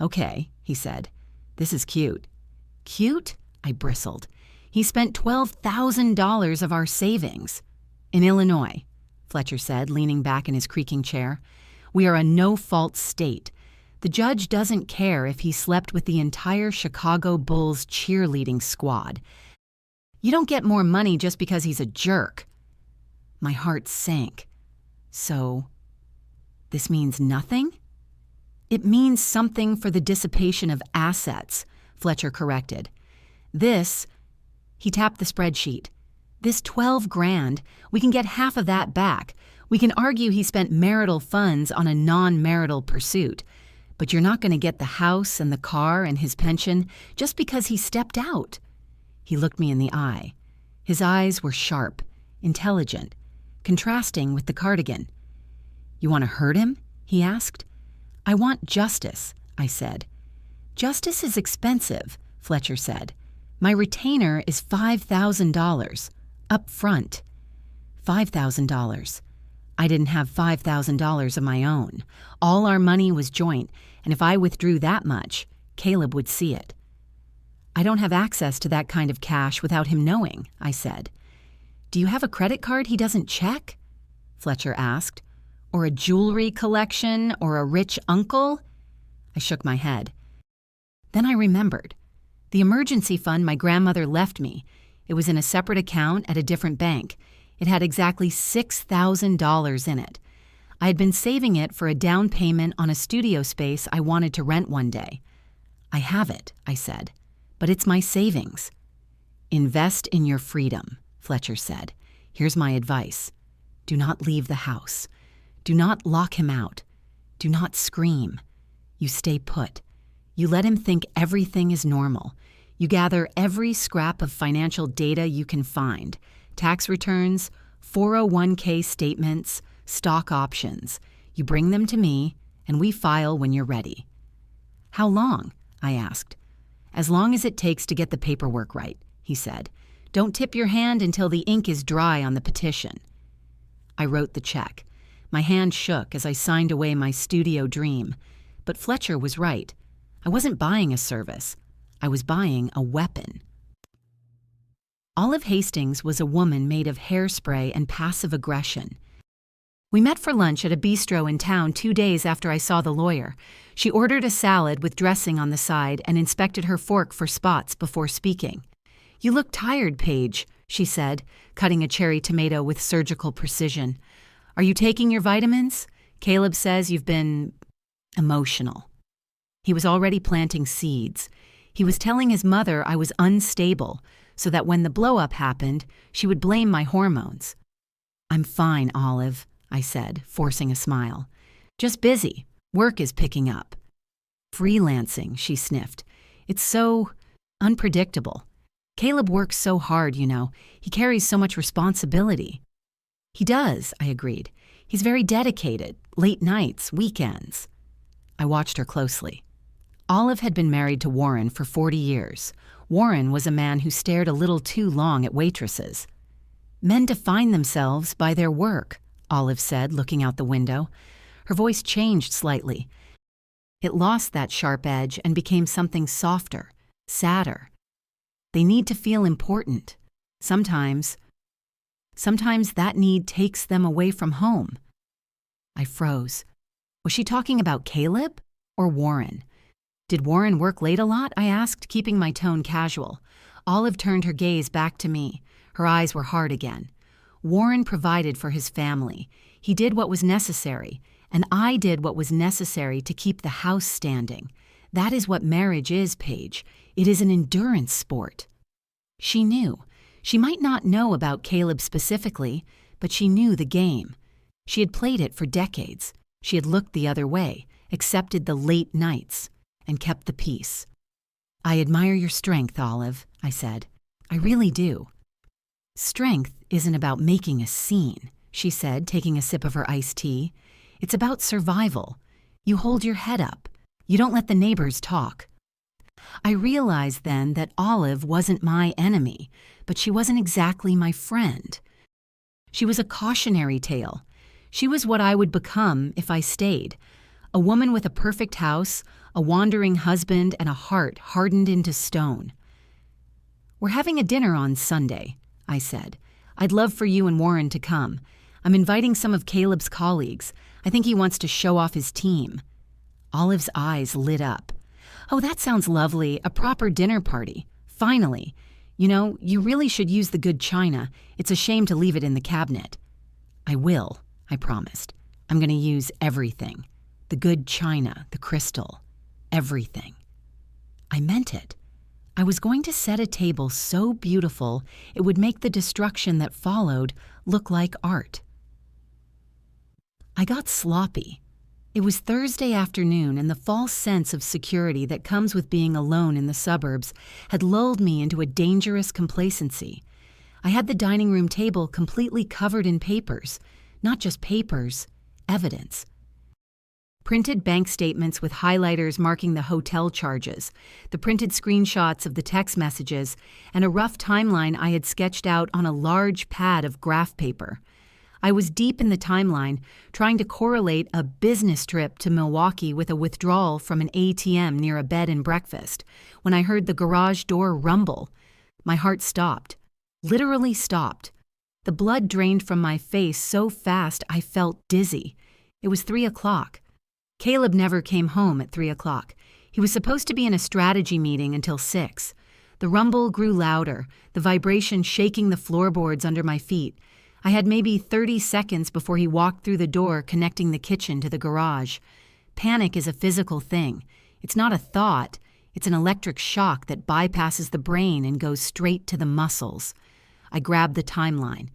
Okay, he said. This is cute. Cute? I bristled. He spent $12,000 of our savings. In Illinois, Fletcher said, leaning back in his creaking chair. We are a no-fault state. The judge doesn't care if he slept with the entire Chicago Bulls cheerleading squad. You don't get more money just because he's a jerk. My heart sank. So, this means nothing? It means something for the dissipation of assets, Fletcher corrected. He tapped the spreadsheet. This $12,000, we can get half of that back. We can argue he spent marital funds on a non-marital pursuit. But you're not going to get the house and the car and his pension just because he stepped out. He looked me in the eye. His eyes were sharp, intelligent, contrasting with the cardigan. You want to hurt him? He asked. I want justice, I said. Justice is expensive, Fletcher said. My retainer is $5,000, up front. $5,000. I didn't have $5,000 of my own. All our money was joint, and if I withdrew that much, Caleb would see it. I don't have access to that kind of cash without him knowing, I said. Do you have a credit card he doesn't check? Fletcher asked. Or a jewelry collection or a rich uncle? I shook my head. Then I remembered. The emergency fund my grandmother left me. It was in a separate account at a different bank. It had exactly $6,000 in it. I had been saving it for a down payment on a studio space I wanted to rent one day. I have it, I said, but it's my savings. Invest in your freedom, Fletcher said. Here's my advice. Do not leave the house. Do not lock him out. Do not scream. You stay put. You let him think everything is normal. You gather every scrap of financial data you can find. Tax returns, 401k statements, stock options. You bring them to me, and we file when you're ready. How long? I asked. As long as it takes to get the paperwork right, he said. Don't tip your hand until the ink is dry on the petition. I wrote the check. My hand shook as I signed away my studio dream. But Fletcher was right. I wasn't buying a service. I was buying a weapon. Olive Hastings was a woman made of hairspray and passive aggression. We met for lunch at a bistro in town 2 days after I saw the lawyer. She ordered a salad with dressing on the side and inspected her fork for spots before speaking. You look tired, Paige, she said, cutting a cherry tomato with surgical precision. Are you taking your vitamins? Caleb says you've been emotional. He was already planting seeds. He was telling his mother I was unstable, so that when the blow-up happened, she would blame my hormones. I'm fine, Olive, I said, forcing a smile. Just busy. Work is picking up. Freelancing, she sniffed. It's so unpredictable. Caleb works so hard, you know. He carries so much responsibility. He does, I agreed. He's very dedicated. Late nights, weekends. I watched her closely. Olive had been married to Warren for 40 years. Warren was a man who stared a little too long at waitresses. Men define themselves by their work, Olive said, looking out the window. Her voice changed slightly. It lost that sharp edge and became something softer, sadder. They need to feel important. Sometimes that need takes them away from home. I froze. Was she talking about Caleb or Warren? Did Warren work late a lot? I asked, keeping my tone casual. Olive turned her gaze back to me. Her eyes were hard again. Warren provided for his family. He did what was necessary, and I did what was necessary to keep the house standing. That is what marriage is, Paige. It is an endurance sport. She knew. She might not know about Caleb specifically, but she knew the game. She had played it for decades. She had looked the other way, accepted the late nights, and kept the peace. I admire your strength, Olive, I said. I really do. Strength isn't about making a scene, she said, taking a sip of her iced tea. It's about survival. You hold your head up. You don't let the neighbors talk. I realized then that Olive wasn't my enemy, but she wasn't exactly my friend. She was a cautionary tale. She was what I would become if I stayed. A woman with a perfect house, a wandering husband, and a heart hardened into stone. We're having a dinner on Sunday, I said. I'd love for you and Warren to come. I'm inviting some of Caleb's colleagues. I think he wants to show off his team. Olive's eyes lit up. Oh, that sounds lovely, a proper dinner party. Finally. You know, you really should use the good china. It's a shame to leave it in the cabinet. I will, I promised. I'm going to use everything. The good china, the crystal, everything. I meant it. I was going to set a table so beautiful it would make the destruction that followed look like art. I got sloppy. It was Thursday afternoon, and the false sense of security that comes with being alone in the suburbs had lulled me into a dangerous complacency. I had the dining room table completely covered in papers, not just papers, evidence. Printed bank statements with highlighters marking the hotel charges, the printed screenshots of the text messages, and a rough timeline I had sketched out on a large pad of graph paper. I was deep in the timeline, trying to correlate a business trip to Milwaukee with a withdrawal from an ATM near a bed and breakfast, when I heard the garage door rumble. My heart stopped. Literally stopped. The blood drained from my face so fast I felt dizzy. It was 3 o'clock. Caleb never came home at 3 o'clock. He was supposed to be in a strategy meeting until 6. The rumble grew louder, the vibration shaking the floorboards under my feet. I had maybe 30 seconds before he walked through the door connecting the kitchen to the garage. Panic is a physical thing. It's not a thought. It's an electric shock that bypasses the brain and goes straight to the muscles. I grabbed the timeline.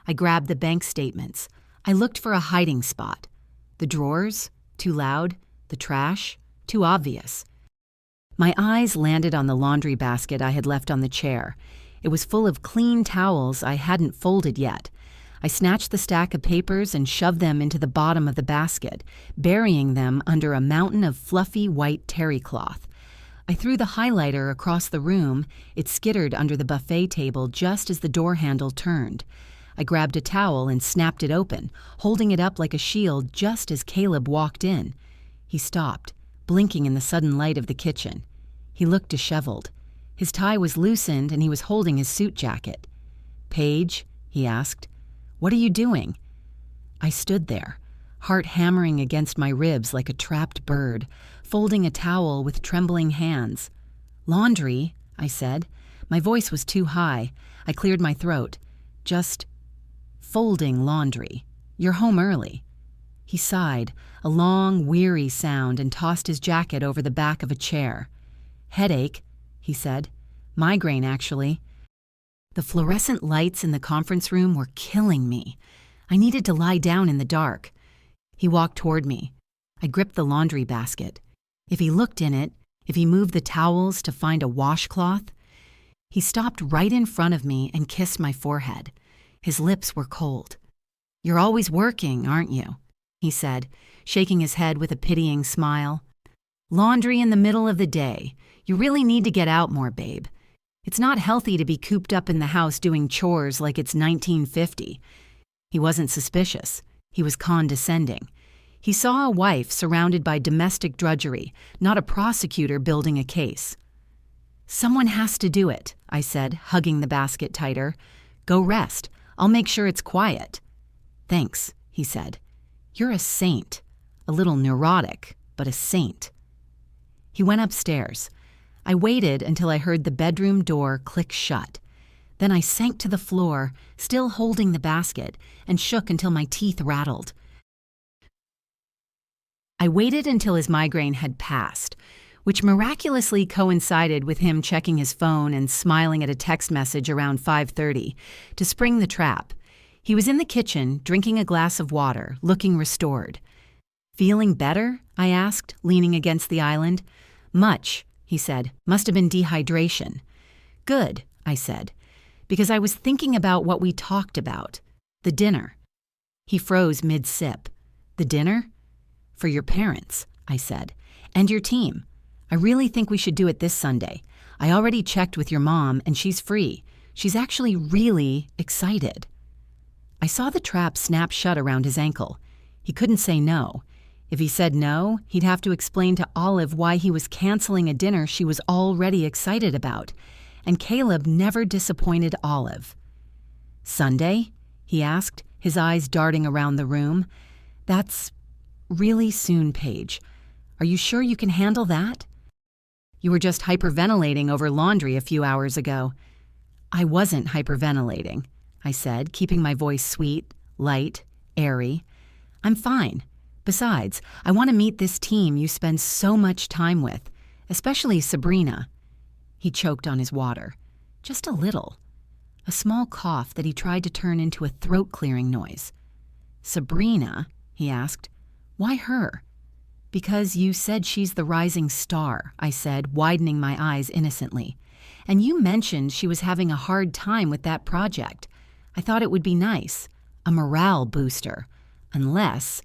I grabbed the bank statements. I looked for a hiding spot. The drawers? Too loud? The trash? Too obvious. My eyes landed on the laundry basket I had left on the chair. It was full of clean towels I hadn't folded yet. I snatched the stack of papers and shoved them into the bottom of the basket, burying them under a mountain of fluffy white terry cloth. I threw the highlighter across the room. It skittered under the buffet table just as the door handle turned. I grabbed a towel and snapped it open, holding it up like a shield just as Caleb walked in. He stopped, blinking in the sudden light of the kitchen. He looked disheveled. His tie was loosened and he was holding his suit jacket. "Paige," he asked, "what are you doing?" I stood there, heart hammering against my ribs like a trapped bird, folding a towel with trembling hands. "Laundry," I said. My voice was too high. I cleared my throat. "Just folding laundry. You're home early." He sighed, a long, weary sound, and tossed his jacket over the back of a chair. "Headache," he said. "Migraine, actually." The fluorescent lights in the conference room were killing me. I needed to lie down in the dark. He walked toward me. I gripped the laundry basket. If he looked in it, if he moved the towels to find a washcloth. He stopped right in front of me and kissed my forehead. His lips were cold. "You're always working, aren't you?" he said, shaking his head with a pitying smile. "Laundry in the middle of the day. You really need to get out more, babe. It's not healthy to be cooped up in the house doing chores like it's 1950. He wasn't suspicious. He was condescending. He saw a wife surrounded by domestic drudgery, not a prosecutor building a case. "Someone has to do it," I said, hugging the basket tighter. "Go rest. I'll make sure it's quiet." "Thanks," he said. "You're a saint. A little neurotic, but a saint." He went upstairs. I waited until I heard the bedroom door click shut. Then I sank to the floor, still holding the basket, and shook until my teeth rattled. I waited until his migraine had passed, which miraculously coincided with him checking his phone and smiling at a text message around 5:30, to spring the trap. He was in the kitchen, drinking a glass of water, looking restored. "Feeling better?" I asked, leaning against the island. "Much," he said. "Must have been dehydration." "Good," I said, because I was thinking about what we talked about. The dinner. He froze mid-sip. "The dinner?" "For your parents," I said, "and your team. I really think we should do it this Sunday. I already checked with your mom, and she's free. She's actually really excited." I saw the trap snap shut around his ankle. He couldn't say no. If he said no, he'd have to explain to Olive why he was canceling a dinner she was already excited about. And Caleb never disappointed Olive. "Sunday?" he asked, his eyes darting around the room. "That's really soon, Paige. Are you sure you can handle that? You were just hyperventilating over laundry a few hours ago." "I wasn't hyperventilating," I said, keeping my voice sweet, light, airy. "I'm fine. Besides, I want to meet this team you spend so much time with, especially Sabrina." He choked on his water. Just a little. A small cough that he tried to turn into a throat-clearing noise. "Sabrina?" he asked. "Why her?" "Because you said she's the rising star," I said, widening my eyes innocently. "And you mentioned she was having a hard time with that project. I thought it would be nice. A morale booster. Unless...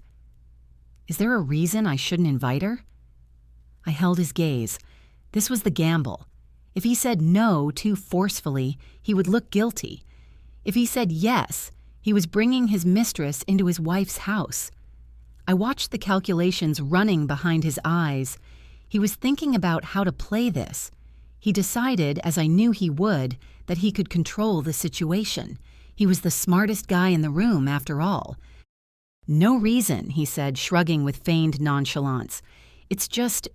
Is there a reason I shouldn't invite her?" I held his gaze. This was the gamble. If he said no too forcefully, he would look guilty. If he said yes, He was bringing his mistress into his wife's house. I watched the calculations running behind his eyes. He was thinking about how to play this. He decided, as I knew he would, that he could control the situation. He was the smartest guy in the room, after all. "No reason," he said, shrugging with feigned nonchalance. "It's just,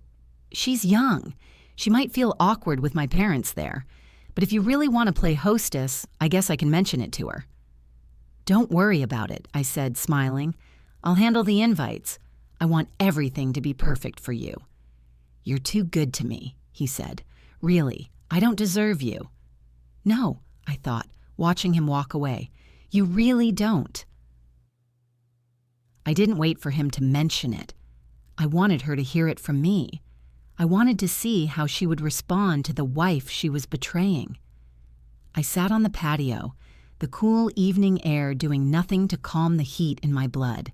she's young. She might feel awkward with my parents there. But if you really want to play hostess, I guess I can mention it to her." "Don't worry about it," I said, smiling. "I'll handle the invites. I want everything to be perfect for you." "You're too good to me," he said. "Really, I don't deserve you." "No," I thought, watching him walk away. "You really don't." I didn't wait for him to mention it. I wanted her to hear it from me. I wanted to see how she would respond to the wife she was betraying. I sat on the patio, the cool evening air doing nothing to calm the heat in my blood.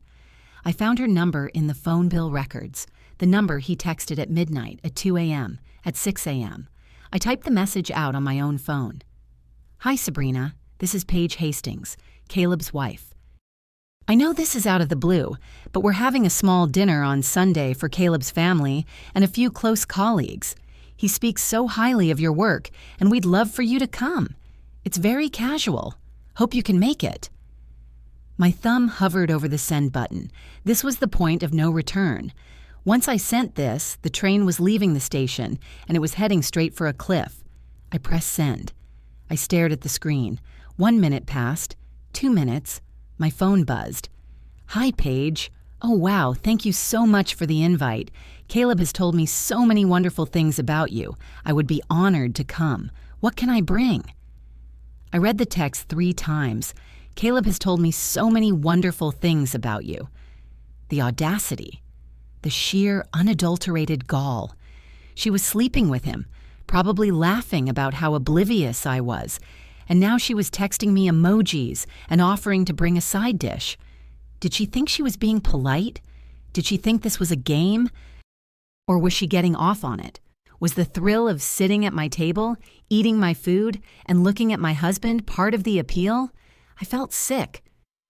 I found her number in the phone bill records, the number he texted at midnight, at 2 a.m., at 6 a.m. I typed the message out on my own phone. "Hi, Sabrina. This is Paige Hastings, Caleb's wife. I know this is out of the blue, but we're having a small dinner on Sunday for Caleb's family and a few close colleagues. He speaks so highly of your work, and we'd love for you to come. It's very casual. Hope you can make it." My thumb hovered over the send button. This was the point of no return. Once I sent this, the train was leaving the station, and it was heading straight for a cliff. I pressed send. I stared at the screen. 1 minute passed. 2 minutes. My phone buzzed. "Hi, Paige. Oh, wow, thank you so much for the invite. Caleb has told me so many wonderful things about you. I would be honored to come. What can I bring?" I read the text 3 times. "Caleb has told me so many wonderful things about you." The audacity. The sheer, unadulterated gall. She was sleeping with him, probably laughing about how oblivious I was, and now she was texting me emojis and offering to bring a side dish. Did she think she was being polite? Did she think this was a game? Or was she getting off on it? Was the thrill of sitting at my table, eating my food, and looking at my husband part of the appeal? I felt sick,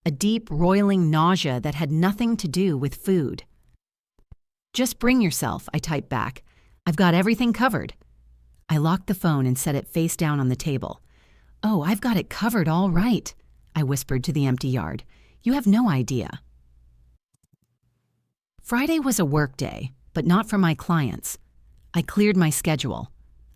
a deep, roiling nausea that had nothing to do with food. "Just bring yourself," I typed back. "I've got everything covered." I locked the phone and set it face down on the table. "Oh, I've got it covered all right," I whispered to the empty yard. "You have no idea." Friday was a work day, but not for my clients. I cleared my schedule.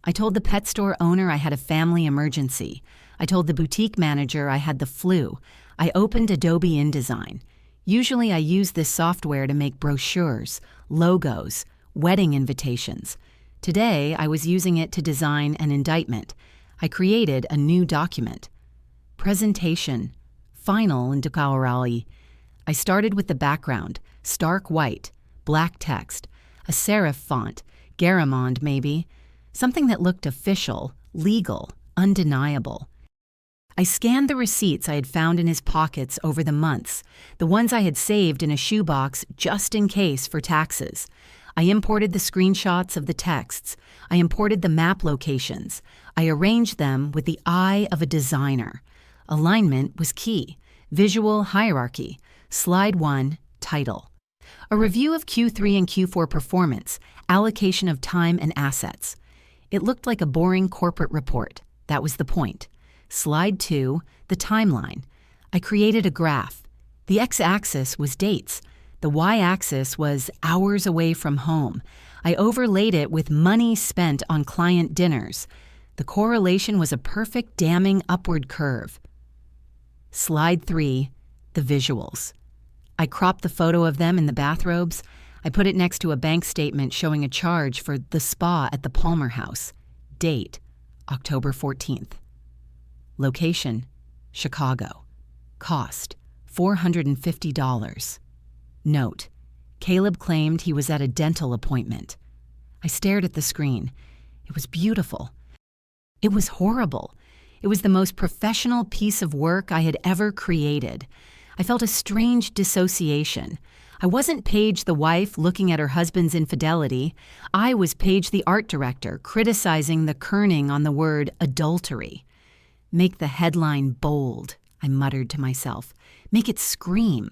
I told the pet store owner I had a family emergency. I told the boutique manager I had the flu. I opened Adobe InDesign. Usually I use this software to make brochures, logos, wedding invitations. Today I was using it to design an indictment. I created a new document. Presentation. Final in Dukawarali. I started with the background, stark white, black text, a serif font, Garamond maybe, something that looked official, legal, undeniable. I scanned the receipts I had found in his pockets over the months, the ones I had saved in a shoebox just in case for taxes. I imported the screenshots of the texts. I imported the map locations. I arranged them with the eye of a designer. Alignment was key. Visual hierarchy. Slide 1, title. A review of Q3 and Q4 performance, allocation of time and assets. It looked like a boring corporate report. That was the point. Slide 2, the timeline. I created a graph. The x-axis was dates. The y-axis was hours away from home. I overlaid it with money spent on client dinners. The correlation was a perfect damning upward curve. Slide 3, the visuals. I cropped the photo of them in the bathrobes. I put it next to a bank statement showing a charge for the spa at the Palmer House. Date, October 14th. Location, Chicago. Cost, $450. Note, Caleb claimed he was at a dental appointment. I stared at the screen. It was beautiful. It was horrible. It was the most professional piece of work I had ever created. I felt a strange dissociation. I wasn't Paige the wife looking at her husband's infidelity. I was Paige the art director criticizing the kerning on the word adultery. Make the headline bold, I muttered to myself. Make it scream.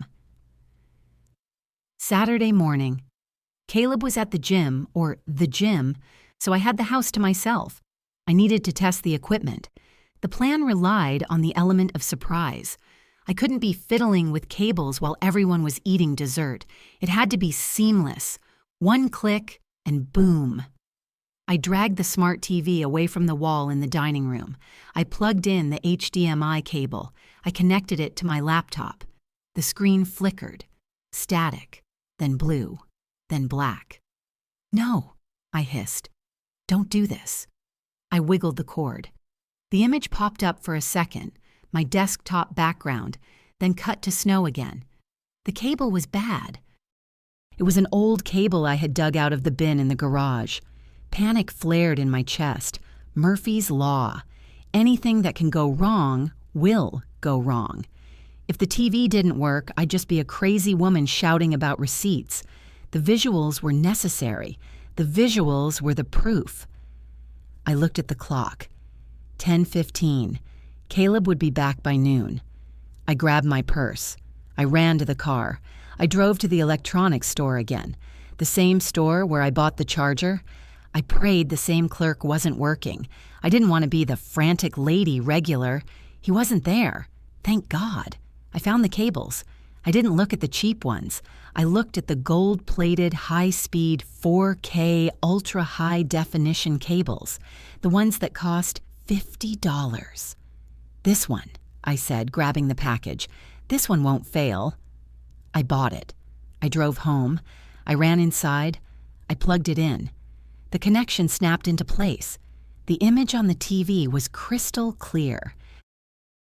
Saturday morning. Caleb was at the gym, so I had the house to myself. I needed to test the equipment. The plan relied on the element of surprise. I couldn't be fiddling with cables while everyone was eating dessert. It had to be seamless. One click, and boom. I dragged the smart TV away from the wall in the dining room. I plugged in the HDMI cable. I connected it to my laptop. The screen flickered. Static, then blue, then black. No, I hissed. Don't do this. I wiggled the cord. The image popped up for a second, my desktop background, then cut to snow again. The cable was bad. It was an old cable I had dug out of the bin in the garage. Panic flared in my chest. Murphy's Law. Anything that can go wrong will go wrong. If the TV didn't work, I'd just be a crazy woman shouting about receipts. The visuals were necessary. The visuals were the proof. I looked at the clock. 10:15. Caleb would be back by noon. I grabbed my purse. I ran to the car. I drove to the electronics store again. The same store where I bought the charger. I prayed the same clerk wasn't working. I didn't want to be the frantic lady regular. He wasn't there. Thank God. I found the cables. I didn't look at the cheap ones. I looked at the gold-plated, high-speed, 4K, ultra-high-definition cables, the ones that cost $50. This one, I said, grabbing the package. This one won't fail. I bought it. I drove home. I ran inside. I plugged it in. The connection snapped into place. The image on the TV was crystal clear.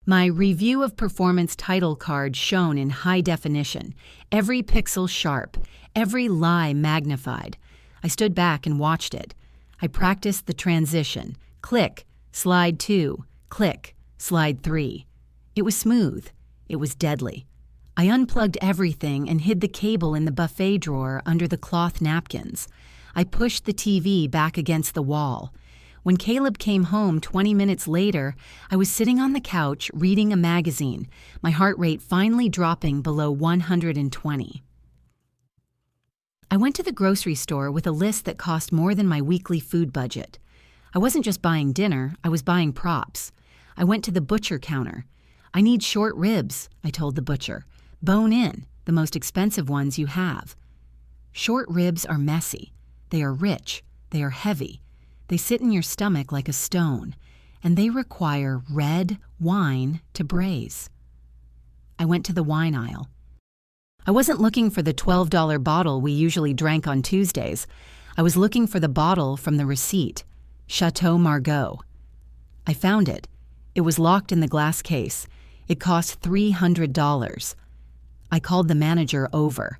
My review of performance title card shone in high definition, every pixel sharp, every lie magnified. I stood back and watched it. I practiced the transition. Click, slide 2, click, slide 3. It was smooth. It was deadly. I unplugged everything and hid the cable in the buffet drawer under the cloth napkins. I pushed the TV back against the wall. When Caleb came home 20 minutes later, I was sitting on the couch reading a magazine, my heart rate finally dropping below 120. I went to the grocery store with a list that cost more than my weekly food budget. I wasn't just buying dinner, I was buying props. I went to the butcher counter. I need short ribs, I told the butcher. Bone in, the most expensive ones you have. Short ribs are messy. They are rich. They are heavy. They sit in your stomach like a stone, and they require red wine to braise. I went to the wine aisle. I wasn't looking for the $12 bottle we usually drank on Tuesdays. I was looking for the bottle from the receipt, Chateau Margaux. I found it. It was locked in the glass case. It cost $300. I called the manager over.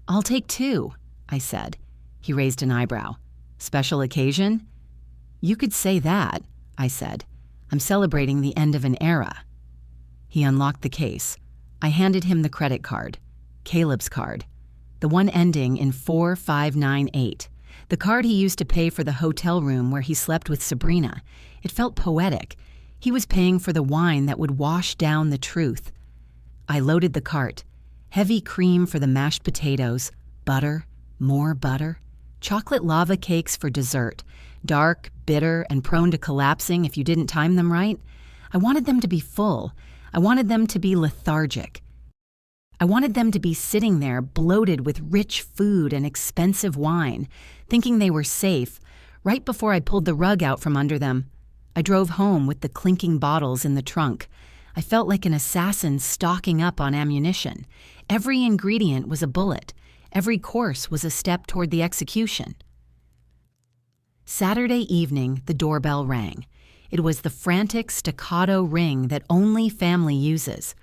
"I'll take 2, I said. He raised an eyebrow. "Special occasion?" "You could say that," I said. "I'm celebrating the end of an era." He unlocked the case. I handed him the credit card, Caleb's card, the one ending in 4598, the card he used to pay for the hotel room where he slept with Sabrina. It felt poetic. He was paying for the wine that would wash down the truth. I loaded the cart. Heavy cream for the mashed potatoes, butter, more butter, chocolate lava cakes for dessert, dark, bitter, and prone to collapsing if you didn't time them right. I wanted them to be full. I wanted them to be lethargic. I wanted them to be sitting there bloated with rich food and expensive wine, thinking they were safe, right before I pulled the rug out from under them. I drove home with the clinking bottles in the trunk. I felt like an assassin stocking up on ammunition. Every ingredient was a bullet. Every course was a step toward the execution. Saturday evening, the doorbell rang. It was the frantic staccato ring that only family uses.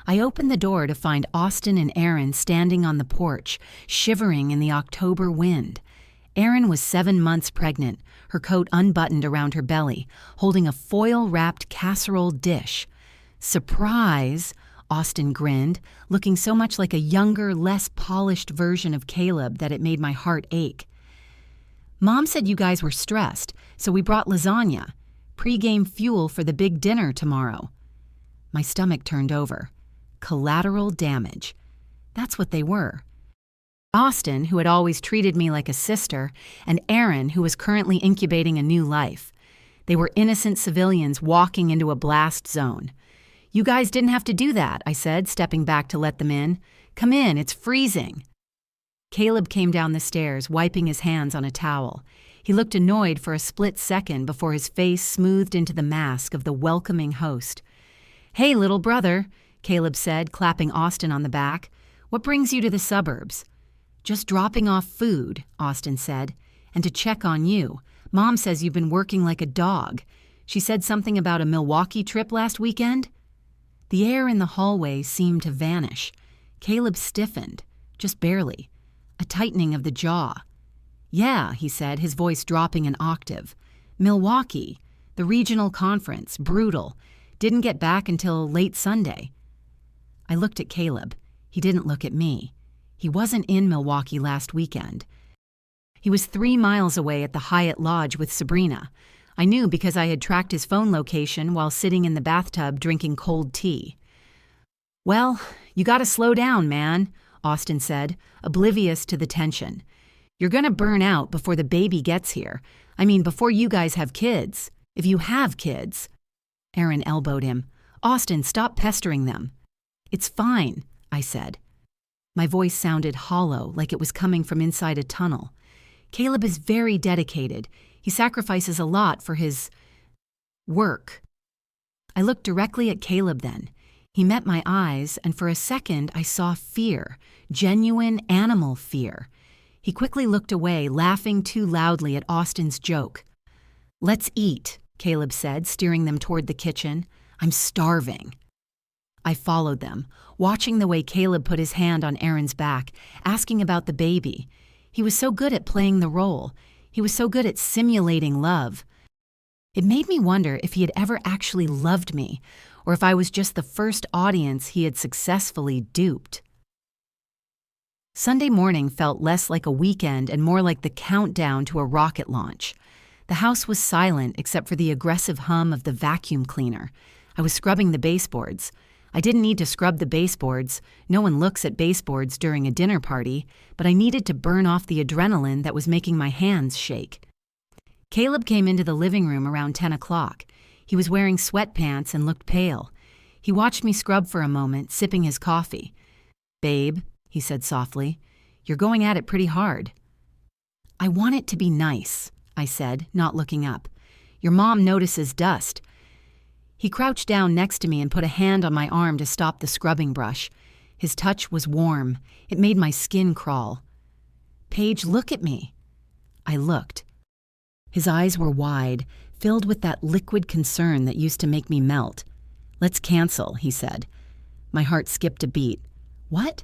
I opened the door to find Austin and Erin standing on the porch, shivering in the October wind. Erin was 7 months pregnant, her coat unbuttoned around her belly, holding a foil-wrapped casserole dish. "Surprise!" Austin grinned, looking so much like a younger, less polished version of Caleb that it made my heart ache. "Mom said you guys were stressed, so we brought lasagna. Pre-game fuel for the big dinner tomorrow." My stomach turned over. Collateral damage. That's what they were. Austin, who had always treated me like a sister, and Aaron, who was currently incubating a new life. They were innocent civilians walking into a blast zone. "You guys didn't have to do that," I said, stepping back to let them in. "Come in, it's freezing." Caleb came down the stairs, wiping his hands on a towel. He looked annoyed for a split second before his face smoothed into the mask of the welcoming host. "Hey, little brother," Caleb said, clapping Austin on the back. "What brings you to the suburbs?" "Just dropping off food," Austin said, "and to check on you. Mom says you've been working like a dog. She said something about a Milwaukee trip last weekend?" The air in the hallway seemed to vanish. Caleb stiffened, just barely. A tightening of the jaw. "Yeah," he said, his voice dropping an octave. "Milwaukee. The regional conference. Brutal. Didn't get back until late Sunday." I looked at Caleb. He didn't look at me. He wasn't in Milwaukee last weekend. He was 3 miles away at the Hyatt Lodge with Sabrina. I knew because I had tracked his phone location while sitting in the bathtub drinking cold tea. "Well, you gotta slow down, man," Austin said, oblivious to the tension. "You're gonna burn out before the baby gets here. I mean, before you guys have kids. If you have kids." Aaron elbowed him. "Austin, stop pestering them." "It's fine," I said. My voice sounded hollow, like it was coming from inside a tunnel. Caleb is very dedicated. He sacrifices a lot for his work. I looked directly at Caleb then. He met my eyes, and for a second I saw fear, genuine animal fear. He quickly looked away, laughing too loudly at Austin's joke. "Let's eat," Caleb said, steering them toward the kitchen. "I'm starving." I followed them, watching the way Caleb put his hand on Aaron's back, asking about the baby. He was so good at playing the role. He was so good at simulating love. It made me wonder if he had ever actually loved me, or if I was just the first audience he had successfully duped. Sunday morning felt less like a weekend and more like the countdown to a rocket launch. The house was silent except for the aggressive hum of the vacuum cleaner. I was scrubbing the baseboards. I didn't need to scrub the baseboards. No one looks at baseboards during a dinner party, but I needed to burn off the adrenaline that was making my hands shake. Caleb came into the living room around 10 o'clock. He was wearing sweatpants and looked pale. He watched me scrub for a moment, sipping his coffee. "Babe," he said softly, "you're going at it pretty hard." "I want it to be nice," I said, not looking up. "Your mom notices dust." He crouched down next to me and put a hand on my arm to stop the scrubbing brush. His touch was warm. It made my skin crawl. "Paige, look at me." I looked. His eyes were wide, filled with that liquid concern that used to make me melt. "Let's cancel," he said. My heart skipped a beat. "What?"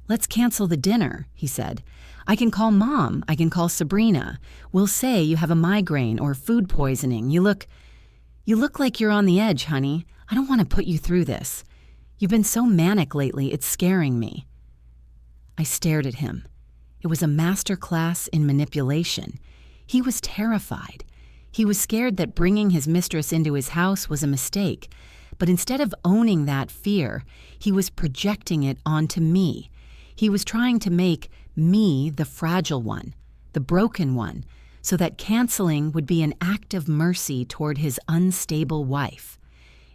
"Let's cancel the dinner," he said. "I can call Mom. I can call Sabrina. We'll say you have a migraine or food poisoning. You look like you're on the edge, honey. I don't want to put you through this. You've been so manic lately, it's scaring me." I stared at him. It was a master class in manipulation. He was terrified. He was scared that bringing his mistress into his house was a mistake, but instead of owning that fear, he was projecting it onto me. He was trying to make me the fragile one, the broken one, so that canceling would be an act of mercy toward his unstable wife.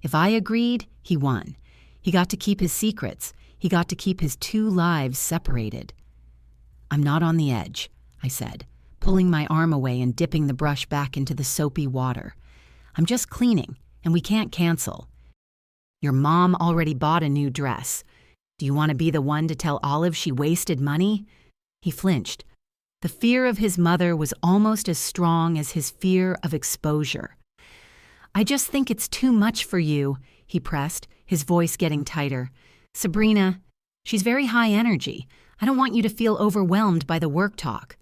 If I agreed, he won. He got to keep his secrets. He got to keep his 2 lives separated. "I'm not on the edge," I said, pulling my arm away and dipping the brush back into the soapy water. "I'm just cleaning, and we can't cancel. Your mom already bought a new dress. Do you want to be the one to tell Olive she wasted money?" He flinched. The fear of his mother was almost as strong as his fear of exposure. "I just think it's too much for you," he pressed, his voice getting tighter. "Sabrina, she's very high energy. I don't want you to feel overwhelmed by the work talk."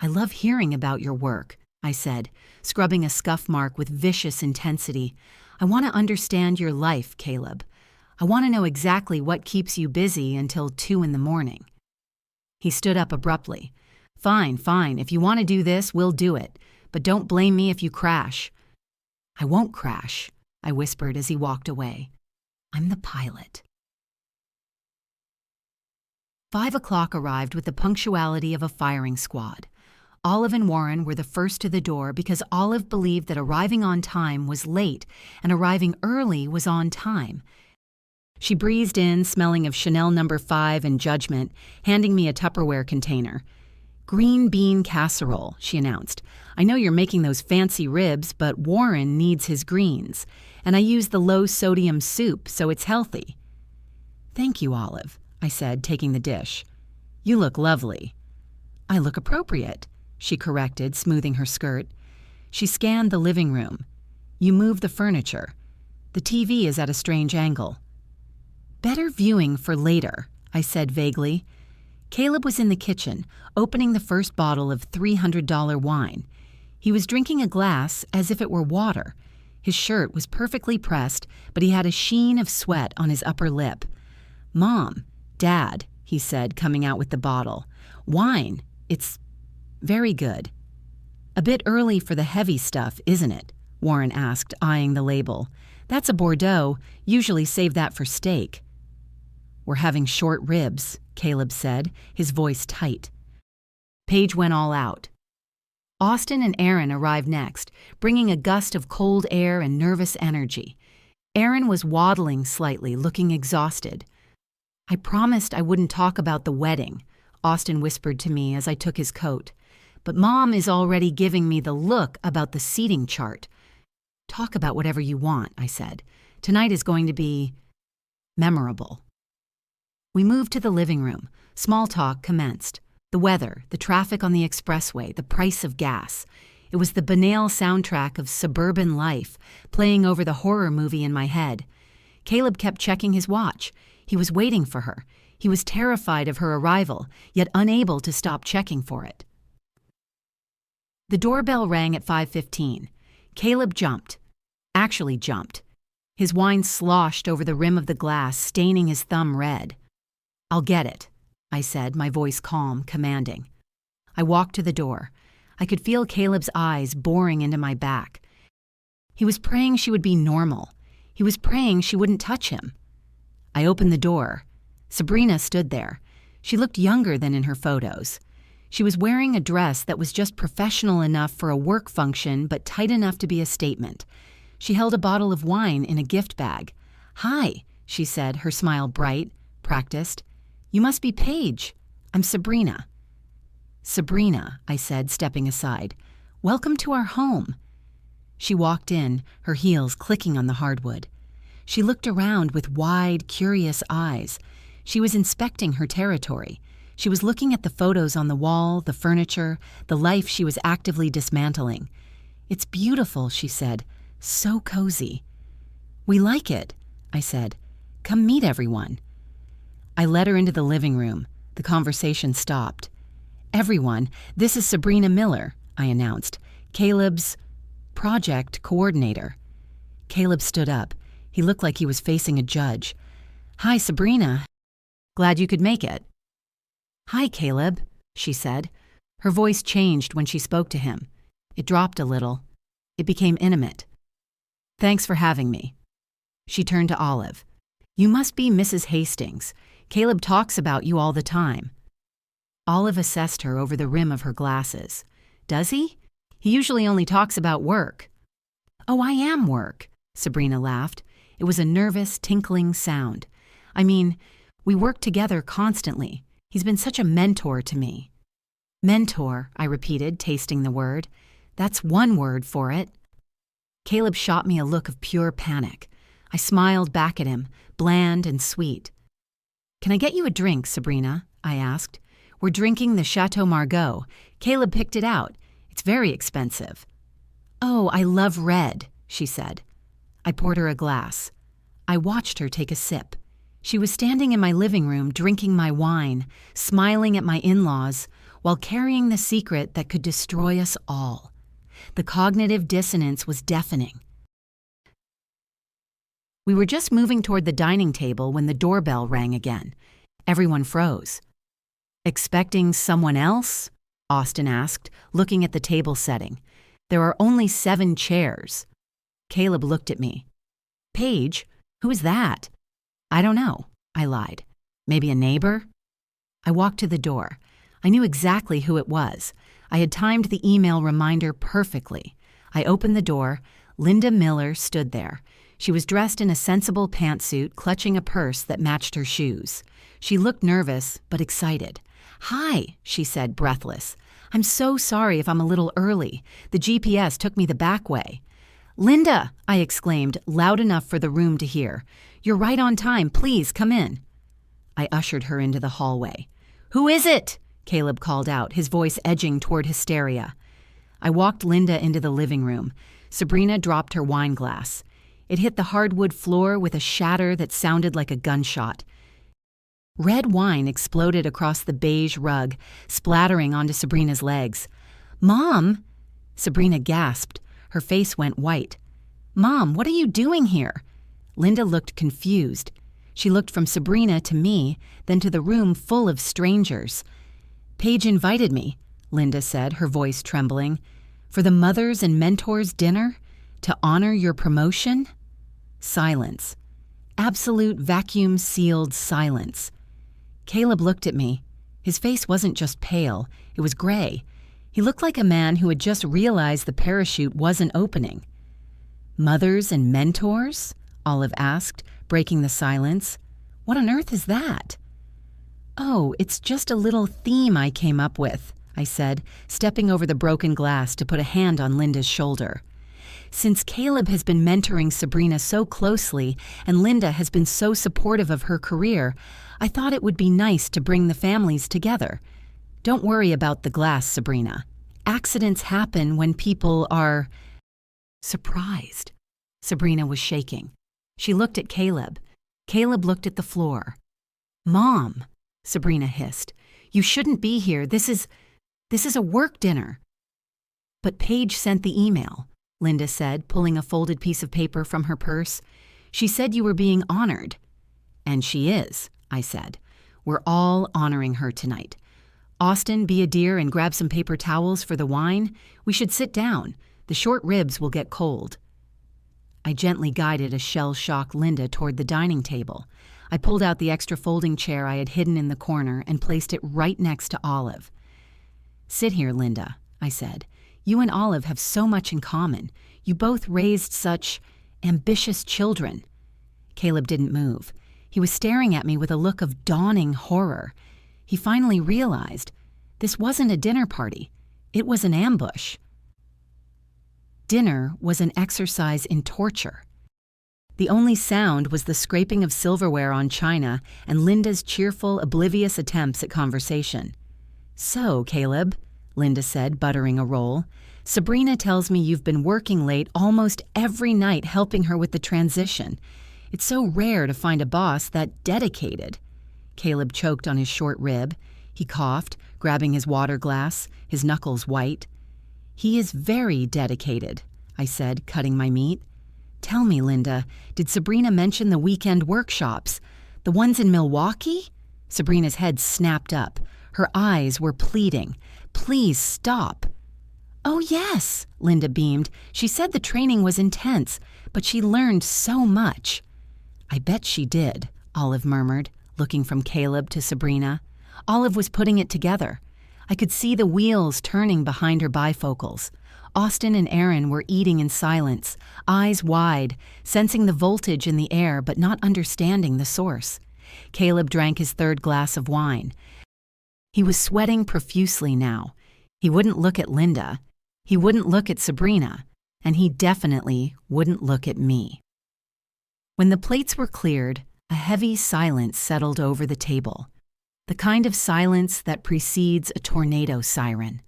"I love hearing about your work," I said, scrubbing a scuff mark with vicious intensity. "I want to understand your life, Caleb. I want to know exactly what keeps you busy until 2 in the morning." He stood up abruptly. Fine. If you want to do this, we'll do it. But don't blame me if you crash." "I won't crash," I whispered as he walked away. I'm the pilot. 5 o'clock arrived with the punctuality of a firing squad. Olive and Warren were the first to the door because Olive believed that arriving on time was late and arriving early was on time. She breezed in, smelling of Chanel No. 5 and Judgment, handing me a Tupperware container. "Green bean casserole," she announced. "I know you're making those fancy ribs, but Warren needs his greens. And I use the low-sodium soup, so it's healthy." "Thank you, Olive," I said, taking the dish. "You look lovely." "I look appropriate," she corrected, smoothing her skirt. She scanned the living room. "You moved the furniture. The TV is at a strange angle." "Better viewing for later," I said vaguely. Caleb was in the kitchen, opening the first bottle of $300 wine. He was drinking a glass as if it were water. His shirt was perfectly pressed, but he had a sheen of sweat on his upper lip. "Mom, Dad," he said, coming out with the bottle. "Wine. It's very good." "A bit early for the heavy stuff, isn't it?" Warren asked, eyeing the label. "That's a Bordeaux. Usually save that for steak." "We're having short ribs," Caleb said, his voice tight. Paige went all out. Austin and Aaron arrived next, bringing a gust of cold air and nervous energy. Aaron was waddling slightly, looking exhausted. "I promised I wouldn't talk about the wedding," Austin whispered to me as I took his coat. "But Mom is already giving me the look about the seating chart." "Talk about whatever you want," I said. "Tonight is going to be memorable." We moved to the living room. Small talk commenced. The weather, the traffic on the expressway, the price of gas. It was the banal soundtrack of suburban life, playing over the horror movie in my head. Caleb kept checking his watch. He was waiting for her. He was terrified of her arrival, yet unable to stop checking for it. The doorbell rang at 5:15. Caleb jumped. Actually jumped. His wine sloshed over the rim of the glass, staining his thumb red. "I'll get it," I said, my voice calm, commanding. I walked to the door. I could feel Caleb's eyes boring into my back. He was praying she would be normal. He was praying she wouldn't touch him. I opened the door. Sabrina stood there. She looked younger than in her photos. She was wearing a dress that was just professional enough for a work function but tight enough to be a statement. She held a bottle of wine in a gift bag. "Hi," she said, her smile bright, practiced. "You must be Paige. I'm Sabrina." "Sabrina," I said, stepping aside. "Welcome to our home." She walked in, her heels clicking on the hardwood. She looked around with wide, curious eyes. She was inspecting her territory. She was looking at the photos on the wall, the furniture, the life she was actively dismantling. "It's beautiful," she said. "So cozy." "We like it," I said. "Come meet everyone." I led her into the living room. The conversation stopped. "Everyone, this is Sabrina Miller," I announced, Caleb's project coordinator. Caleb stood up. He looked like he was facing a judge. "Hi, Sabrina. Glad you could make it." "Hi, Caleb," she said. Her voice changed when she spoke to him. It dropped a little. It became intimate. "Thanks for having me." She turned to Olive. "You must be Mrs. Hastings. Caleb talks about you all the time." Olive assessed her over the rim of her glasses. "Does he? He usually only talks about work." "Oh, I am work," Sabrina laughed. It was a nervous, tinkling sound. "I mean, we work together constantly. He's been such a mentor to me." "Mentor," I repeated, tasting the word. "That's one word for it." Caleb shot me a look of pure panic. I smiled back at him, bland and sweet. "Can I get you a drink, Sabrina?" I asked. "We're drinking the Chateau Margaux. Caleb picked it out. It's very expensive." "Oh, I love red," she said. I poured her a glass. I watched her take a sip. She was standing in my living room drinking my wine, smiling at my in-laws, while carrying the secret that could destroy us all. The cognitive dissonance was deafening. We were just moving toward the dining table when the doorbell rang again. Everyone froze. "Expecting someone else?" Austin asked, looking at the table setting. "There are only 7 chairs." Caleb looked at me. "Paige, who is that?" I don't know, I lied. Maybe a neighbor? I walked to the door. I knew exactly who it was. I had timed the email reminder perfectly. I opened the door. Linda Miller stood there. She was dressed in a sensible pantsuit, clutching a purse that matched her shoes. She looked nervous, but excited. "Hi," she said, breathless. "I'm so sorry if I'm a little early. The GPS took me the back way." "Linda," I exclaimed, loud enough for the room to hear. "You're right on time. Please, come in." I ushered her into the hallway. "Who is it?" Caleb called out, his voice edging toward hysteria. I walked Linda into the living room. Sabrina dropped her wine glass. It hit the hardwood floor with a shatter that sounded like a gunshot. Red wine exploded across the beige rug, splattering onto Sabrina's legs. "Mom!" Sabrina gasped. Her face went white. "Mom, what are you doing here?" Linda looked confused. She looked from Sabrina to me, then to the room full of strangers. "Paige invited me," Linda said, her voice trembling. "For the Mothers and Mentors dinner? To honor your promotion?" Silence. Absolute vacuum-sealed silence. Caleb looked at me. His face wasn't just pale, it was gray. He looked like a man who had just realized the parachute wasn't opening. "Mothers and Mentors?" Olive asked, breaking the silence. "What on earth is that?" "Oh, it's just a little theme I came up with," I said, stepping over the broken glass to put a hand on Linda's shoulder. "Since Caleb has been mentoring Sabrina so closely and Linda has been so supportive of her career, I thought it would be nice to bring the families together. Don't worry about the glass, Sabrina. Accidents happen when people are surprised." Sabrina was shaking. She looked at Caleb. Caleb looked at the floor. "Mom," Sabrina hissed, "you shouldn't be here. This is a work dinner." "But Paige sent the email," Linda said, pulling a folded piece of paper from her purse. "She said you were being honored." "And she is," I said. "We're all honoring her tonight. Austin, be a dear and grab some paper towels for the wine. We should sit down. The short ribs will get cold." I gently guided a shell-shocked Linda toward the dining table. I pulled out the extra folding chair I had hidden in the corner and placed it right next to Olive. "Sit here, Linda," I said. "You and Olive have so much in common. You both raised such ambitious children." Caleb didn't move. He was staring at me with a look of dawning horror. He finally realized this wasn't a dinner party. It was an ambush. Dinner was an exercise in torture. The only sound was the scraping of silverware on china and Linda's cheerful, oblivious attempts at conversation. "So, Caleb," Linda said, buttering a roll, "Sabrina tells me you've been working late almost every night helping her with the transition. It's so rare to find a boss that dedicated." Caleb choked on his short rib. He coughed, grabbing his water glass, his knuckles white. "He is very dedicated," I said, cutting my meat. "Tell me, Linda, did Sabrina mention the weekend workshops? The ones in Milwaukee?" Sabrina's head snapped up. Her eyes were pleading. "Please stop." "Oh, yes," Linda beamed. "She said the training was intense, but she learned so much." "I bet she did," Olive murmured, looking from Caleb to Sabrina. Olive was putting it together. I could see the wheels turning behind her bifocals. Austin and Aaron were eating in silence, eyes wide, sensing the voltage in the air but not understanding the source. Caleb drank his third glass of wine. He was sweating profusely now. He wouldn't look at Linda. He wouldn't look at Sabrina. And he definitely wouldn't look at me. When the plates were cleared, a heavy silence settled over the table. The kind of silence that precedes a tornado siren.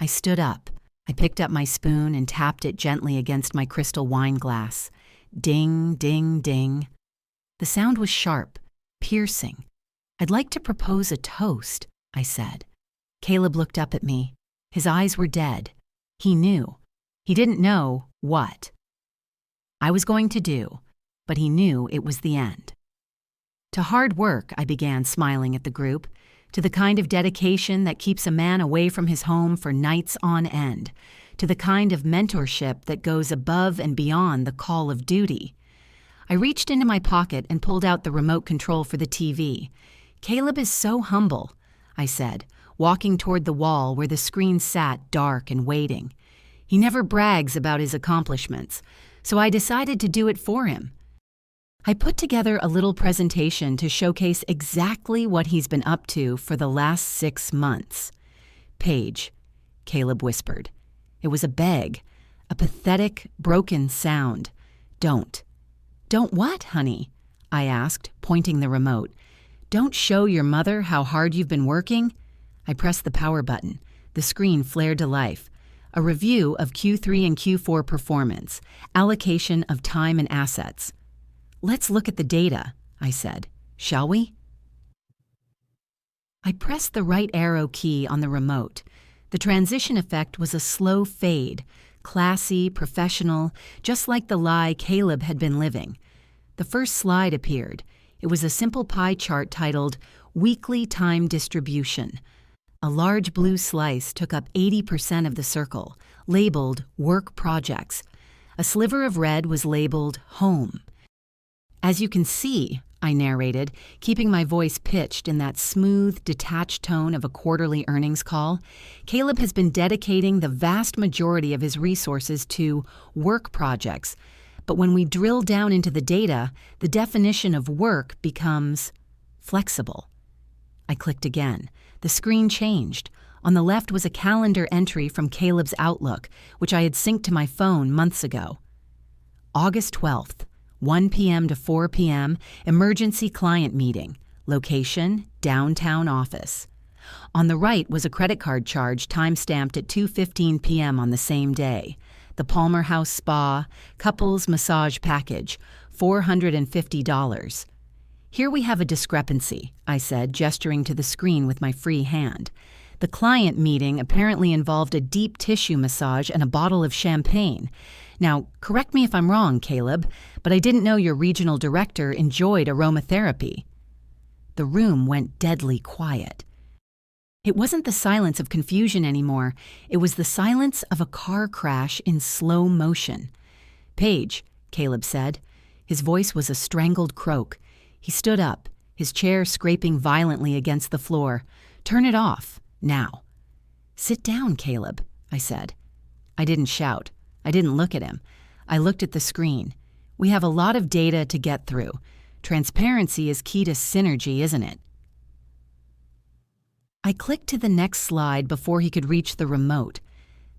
I stood up. I picked up my spoon and tapped it gently against my crystal wine glass. Ding, ding, ding. The sound was sharp, piercing. "I'd like to propose a toast," I said. Caleb looked up at me. His eyes were dead. He knew. He didn't know what I was going to do, but he knew it was the end. "To hard work," I began, smiling at the group. "To the kind of dedication that keeps a man away from his home for nights on end. To the kind of mentorship that goes above and beyond the call of duty." I reached into my pocket and pulled out the remote control for the TV. "Caleb is so humble," I said, walking toward the wall where the screen sat dark and waiting. "He never brags about his accomplishments, so I decided to do it for him." I put together a little presentation to showcase exactly what he's been up to for the last 6 months. "Paige," Caleb whispered. It was a beg, a pathetic, broken sound. "Don't." "Don't what, honey?" I asked, pointing the remote. "Don't show your mother how hard you've been working?" I pressed the power button. The screen flared to life. A review of Q3 and Q4 performance, allocation of time and assets. "Let's look at the data," I said. "Shall we?" I pressed the right arrow key on the remote. The transition effect was a slow fade, classy, professional, just like the lie Caleb had been living. The first slide appeared. It was a simple pie chart titled Weekly Time Distribution. A large blue slice took up 80% of the circle, labeled Work Projects. A sliver of red was labeled Home. "As you can see," I narrated, keeping my voice pitched in that smooth, detached tone of a quarterly earnings call, "Caleb has been dedicating the vast majority of his resources to work projects. But when we drill down into the data, the definition of work becomes flexible." I clicked again. The screen changed. On the left was a calendar entry from Caleb's Outlook, which I had synced to my phone months ago. August 12th. 1 p.m. to 4 p.m., emergency client meeting. Location, downtown office. On the right was a credit card charge time-stamped at 2:15 p.m. on the same day. The Palmer House Spa, couples massage package, $450. "Here we have a discrepancy," I said, gesturing to the screen with my free hand. "The client meeting apparently involved a deep tissue massage and a bottle of champagne. Now, correct me if I'm wrong, Caleb, but I didn't know your regional director enjoyed aromatherapy." The room went deadly quiet. It wasn't the silence of confusion anymore. It was the silence of a car crash in slow motion. "Paige," Caleb said. His voice was a strangled croak. He stood up, his chair scraping violently against the floor. "Turn it off, now." "Sit down, Caleb," I said. I didn't shout. I didn't look at him. I looked at the screen. We have a lot of data to get through. Transparency is key to synergy, isn't it? I clicked to the next slide before he could reach the remote.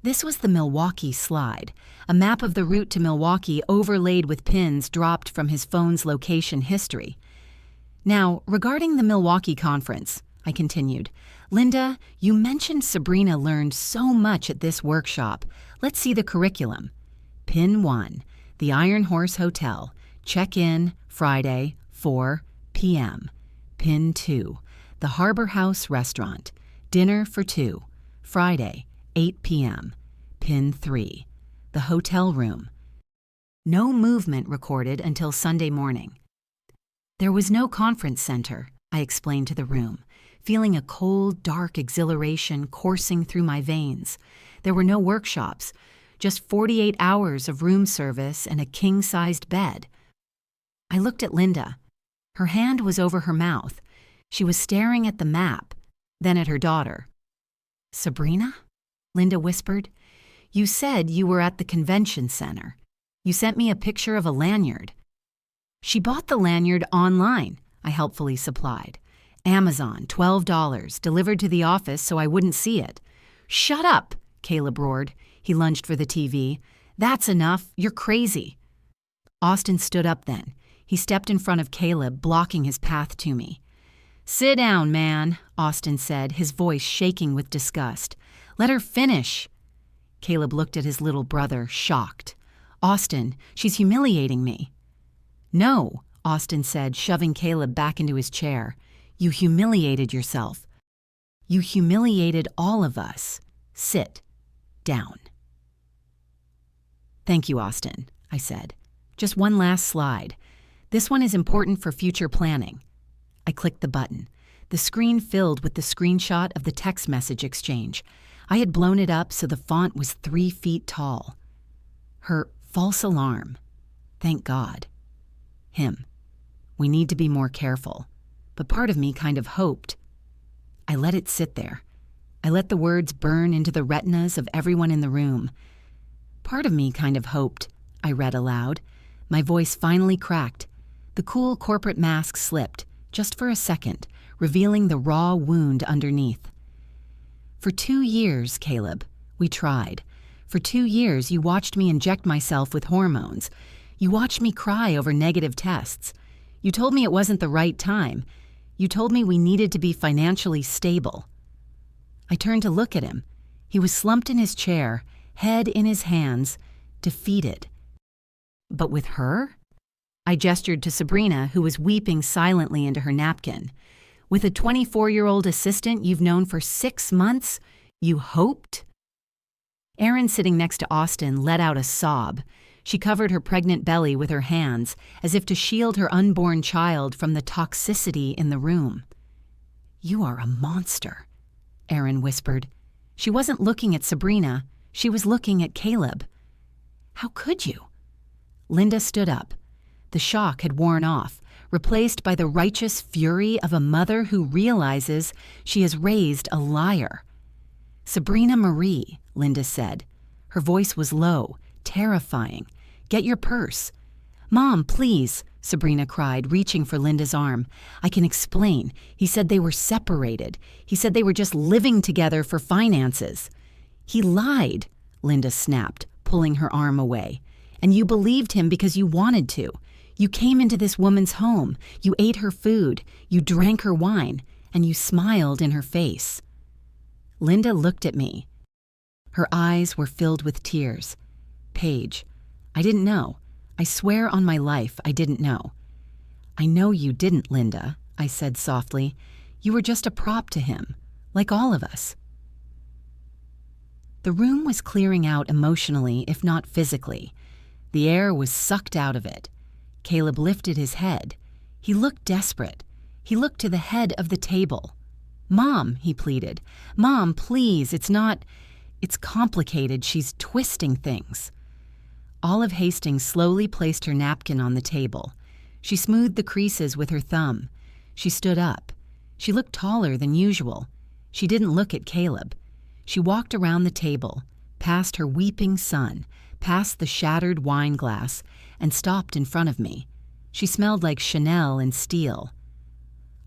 This was the Milwaukee slide, a map of the route to Milwaukee overlaid with pins dropped from his phone's location history. "Now, regarding the Milwaukee conference," I continued, "Linda, you mentioned Sabrina learned so much at this workshop. Let's see the curriculum. Pin 1, the Iron Horse Hotel. Check-in, Friday, 4 p.m. Pin 2, the Harbor House Restaurant. Dinner for 2, Friday, 8 p.m. Pin 3, the hotel room. No movement recorded until Sunday morning." There was no conference center, I explained to the room, feeling a cold, dark exhilaration coursing through my veins. There were no workshops, just 48 hours of room service and a king-sized bed. I looked at Linda. Her hand was over her mouth. She was staring at the map, then at her daughter. "Sabrina?" Linda whispered. "You said you were at the convention center. You sent me a picture of a lanyard." "She bought the lanyard online," I helpfully supplied. "Amazon, $12, delivered to the office so I wouldn't see it." "Shut up," Caleb roared. He lunged for the TV. "That's enough. You're crazy." Austin stood up then. He stepped in front of Caleb, blocking his path to me. "Sit down, man," Austin said, his voice shaking with disgust. "Let her finish." Caleb looked at his little brother, shocked. "Austin, she's humiliating me." "No," Austin said, shoving Caleb back into his chair. "You humiliated yourself. You humiliated all of us. Sit down." "Thank you, Austin," I said. "Just one last slide. This one is important for future planning." I clicked the button. The screen filled with the screenshot of the text message exchange. I had blown it up so the font was 3 feet tall. Her false alarm. Thank God. Him. We need to be more careful. But part of me kind of hoped. I let it sit there. I let the words burn into the retinas of everyone in the room. Part of me kind of hoped, I read aloud. My voice finally cracked. The cool corporate mask slipped, just for a second, revealing the raw wound underneath. For 2 years, Caleb, we tried. For 2 years, you watched me inject myself with hormones. You watched me cry over negative tests. You told me it wasn't the right time. You told me we needed to be financially stable. I turned to look at him. He was slumped in his chair, head in his hands, defeated. But with her? I gestured to Sabrina, who was weeping silently into her napkin. With a 24-year-old assistant you've known for 6 months, you hoped? Erin, sitting next to Austin, let out a sob. She covered her pregnant belly with her hands, as if to shield her unborn child from the toxicity in the room. "You are a monster," Erin whispered. She wasn't looking at Sabrina. She was looking at Caleb. "How could you?" Linda stood up. The shock had worn off, replaced by the righteous fury of a mother who realizes she has raised a liar. "Sabrina Marie," Linda said. Her voice was low, terrifying. "Get your purse." "Mom, please," Sabrina cried, reaching for Linda's arm. "I can explain. He said they were separated. He said they were just living together for finances." "He lied," Linda snapped, pulling her arm away. "And you believed him because you wanted to. You came into this woman's home. You ate her food. You drank her wine. And you smiled in her face." Linda looked at me. Her eyes were filled with tears. "Paige, I didn't know. I swear on my life I didn't know." "I know you didn't, Linda," I said softly. "You were just a prop to him, like all of us." The room was clearing out emotionally, if not physically. The air was sucked out of it. Caleb lifted his head. He looked desperate. He looked to the head of the table. "Mom," he pleaded. "Mom, please, it's complicated. She's twisting things." Olive Hastings slowly placed her napkin on the table. She smoothed the creases with her thumb. She stood up. She looked taller than usual. She didn't look at Caleb. She walked around the table, past her weeping son, past the shattered wine glass, and stopped in front of me. She smelled like Chanel and steel.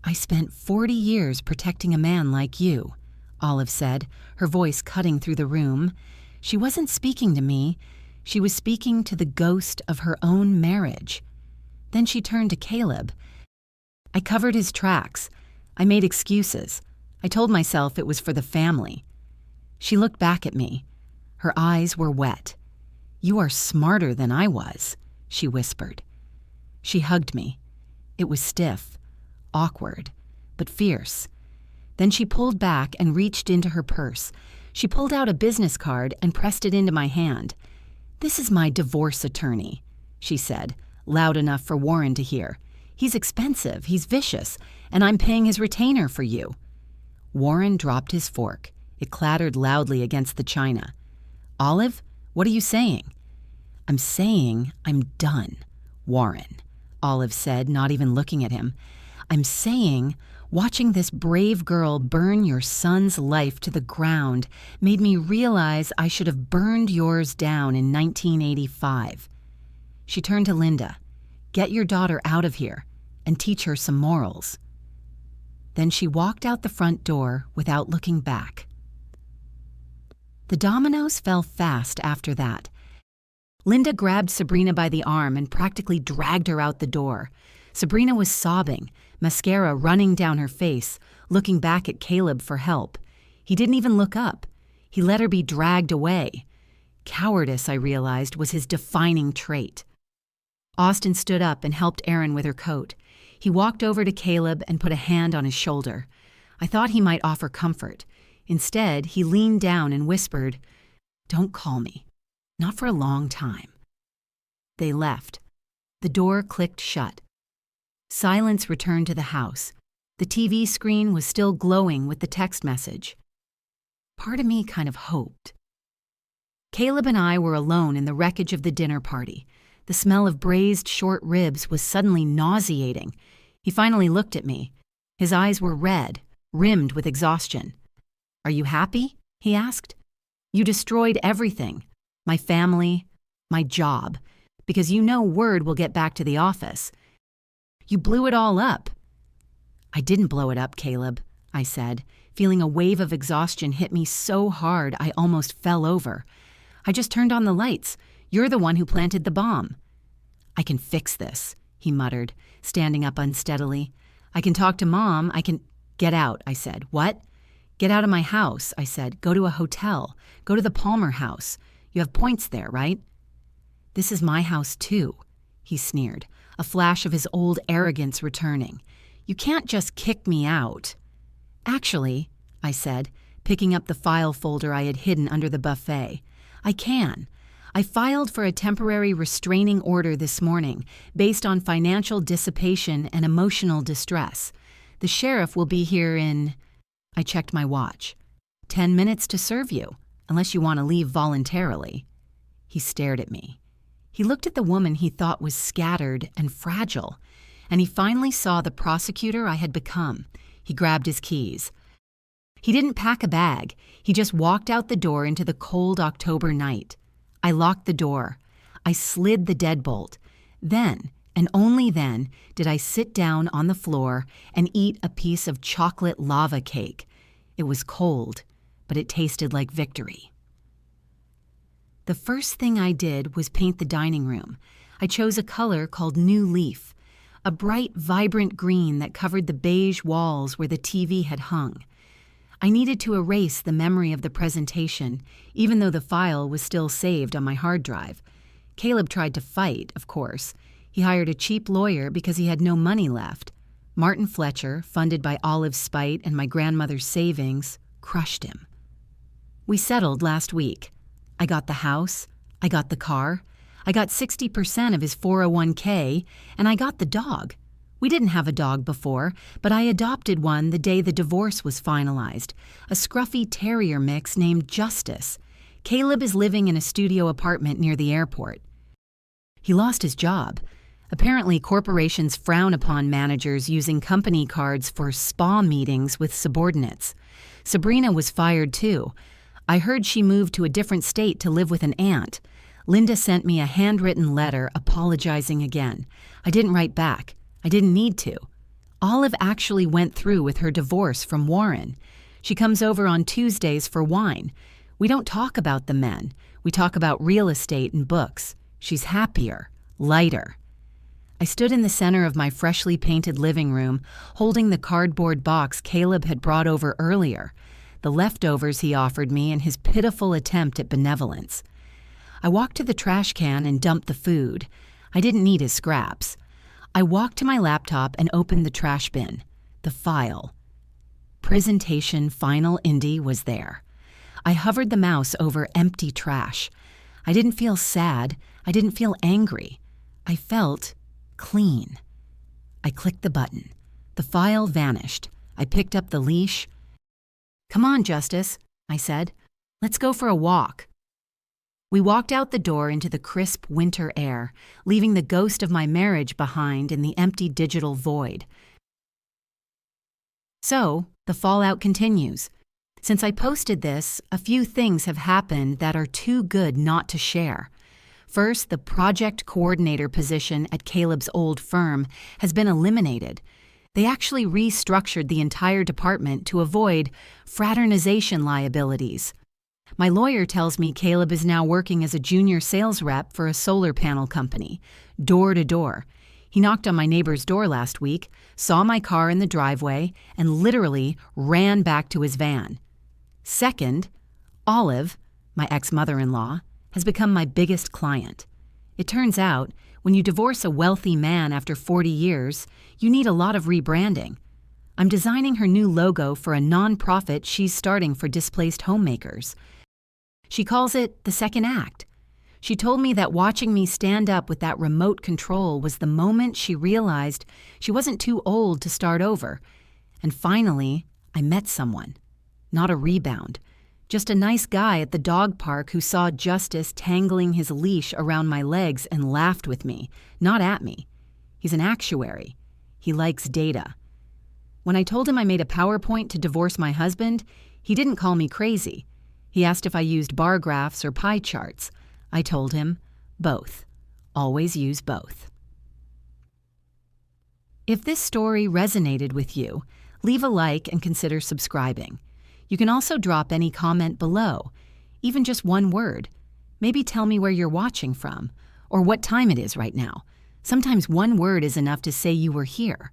"I spent 40 years protecting a man like you," Olive said, her voice cutting through the room. She wasn't speaking to me. She was speaking to the ghost of her own marriage. Then she turned to Caleb. "I covered his tracks. I made excuses. I told myself it was for the family." She looked back at me. Her eyes were wet. "You are smarter than I was," she whispered. She hugged me. It was stiff, awkward, but fierce. Then she pulled back and reached into her purse. She pulled out a business card and pressed it into my hand. "This is my divorce attorney," she said, loud enough for Warren to hear. "He's expensive, he's vicious, and I'm paying his retainer for you." Warren dropped his fork. It clattered loudly against the china. "Olive, what are you saying?" "I'm saying I'm done, Warren," Olive said, not even looking at him. "I'm saying watching this brave girl burn your son's life to the ground made me realize I should have burned yours down in 1985. She turned to Linda. "Get your daughter out of here and teach her some morals." Then she walked out the front door without looking back. The dominoes fell fast after that. Linda grabbed Sabrina by the arm and practically dragged her out the door. Sabrina was sobbing, mascara running down her face, looking back at Caleb for help. He didn't even look up. He let her be dragged away. Cowardice, I realized, was his defining trait. Austin stood up and helped Erin with her coat. He walked over to Caleb and put a hand on his shoulder. I thought he might offer comfort. Instead, he leaned down and whispered, "Don't call me. Not for a long time." They left. The door clicked shut. Silence returned to the house. The TV screen was still glowing with the text message. Part of me kind of hoped. Caleb and I were alone in the wreckage of the dinner party. The smell of braised short ribs was suddenly nauseating. He finally looked at me. His eyes were red, rimmed with exhaustion. "Are you happy?" he asked. "You destroyed everything. My family, my job, because you know word will get back to the office. You blew it all up." "I didn't blow it up, Caleb," I said, feeling a wave of exhaustion hit me so hard I almost fell over. "I just turned on the lights. You're the one who planted the bomb." "I can fix this," he muttered, standing up unsteadily. "I can talk to Mom. I can—" "Get out," I said. "What?" "Get out of my house," I said. "Go to a hotel. Go to the Palmer house. You have points there, right?" "This is my house, too," he sneered, a flash of his old arrogance returning. "You can't just kick me out." "Actually," I said, picking up the file folder I had hidden under the buffet, "I can. I filed for a temporary restraining order this morning based on financial dissipation and emotional distress. The sheriff will be here in—" I checked my watch. 10 minutes to serve you, unless you want to leave voluntarily." He stared at me. He looked at the woman he thought was scattered and fragile, and he finally saw the prosecutor I had become. He grabbed his keys. He didn't pack a bag. He just walked out the door into the cold October night. I locked the door. I slid the deadbolt. Then, and only then, did I sit down on the floor and eat a piece of chocolate lava cake. It was cold, but it tasted like victory. The first thing I did was paint the dining room. I chose a color called New Leaf, a bright, vibrant green that covered the beige walls where the TV had hung. I needed to erase the memory of the presentation, even though the file was still saved on my hard drive. Caleb tried to fight, of course. He hired a cheap lawyer because he had no money left. Martin Fletcher, funded by Olive's spite and my grandmother's savings, crushed him. We settled last week. I got the house, I got the car, I got 60% of his 401k, and I got the dog. We didn't have a dog before, but I adopted one the day the divorce was finalized, a scruffy terrier mix named Justice. Caleb is living in a studio apartment near the airport. He lost his job. Apparently, corporations frown upon managers using company cards for spa meetings with subordinates. Sabrina was fired too. I heard she moved to a different state to live with an aunt. Linda sent me a handwritten letter apologizing again. I didn't write back. I didn't need to. Olive actually went through with her divorce from Warren. She comes over on Tuesdays for wine. We don't talk about the men. We talk about real estate and books. She's happier, lighter. I stood in the center of my freshly painted living room, holding the cardboard box Caleb had brought over earlier, the leftovers he offered me in his pitiful attempt at benevolence. I walked to the trash can and dumped the food. I didn't need his scraps. I walked to my laptop and opened the trash bin. The file. Presentation Final Indie was there. I hovered the mouse over empty trash. I didn't feel sad. I didn't feel angry. I felt clean. I clicked the button. The file vanished. I picked up the leash. "Come on, Justice," I said. "Let's go for a walk." We walked out the door into the crisp winter air, leaving the ghost of my marriage behind in the empty digital void. So, the fallout continues. Since I posted this, a few things have happened that are too good not to share. First, the project coordinator position at Caleb's old firm has been eliminated. They actually restructured the entire department to avoid fraternization liabilities. My lawyer tells me Caleb is now working as a junior sales rep for a solar panel company, door to door. He knocked on my neighbor's door last week, saw my car in the driveway, and literally ran back to his van. Second, Olive, my ex-mother-in-law, has become my biggest client. It turns out, when you divorce a wealthy man after 40 years, you need a lot of rebranding. I'm designing her new logo for a nonprofit she's starting for displaced homemakers. She calls it the second act. She told me that watching me stand up with that remote control was the moment she realized she wasn't too old to start over. And finally, I met someone. Not a rebound, Just a nice guy at the dog park who saw Justice tangling his leash around my legs and laughed with me, not at me. He's an actuary. He likes data. When I told him I made a PowerPoint to divorce my husband, he didn't call me crazy. He asked if I used bar graphs or pie charts. I told him, both. Always use both. If this story resonated with you, leave a like and consider subscribing. You can also drop any comment below, even just one word. Maybe tell me where you're watching from, or what time it is right now. Sometimes one word is enough to say you were here.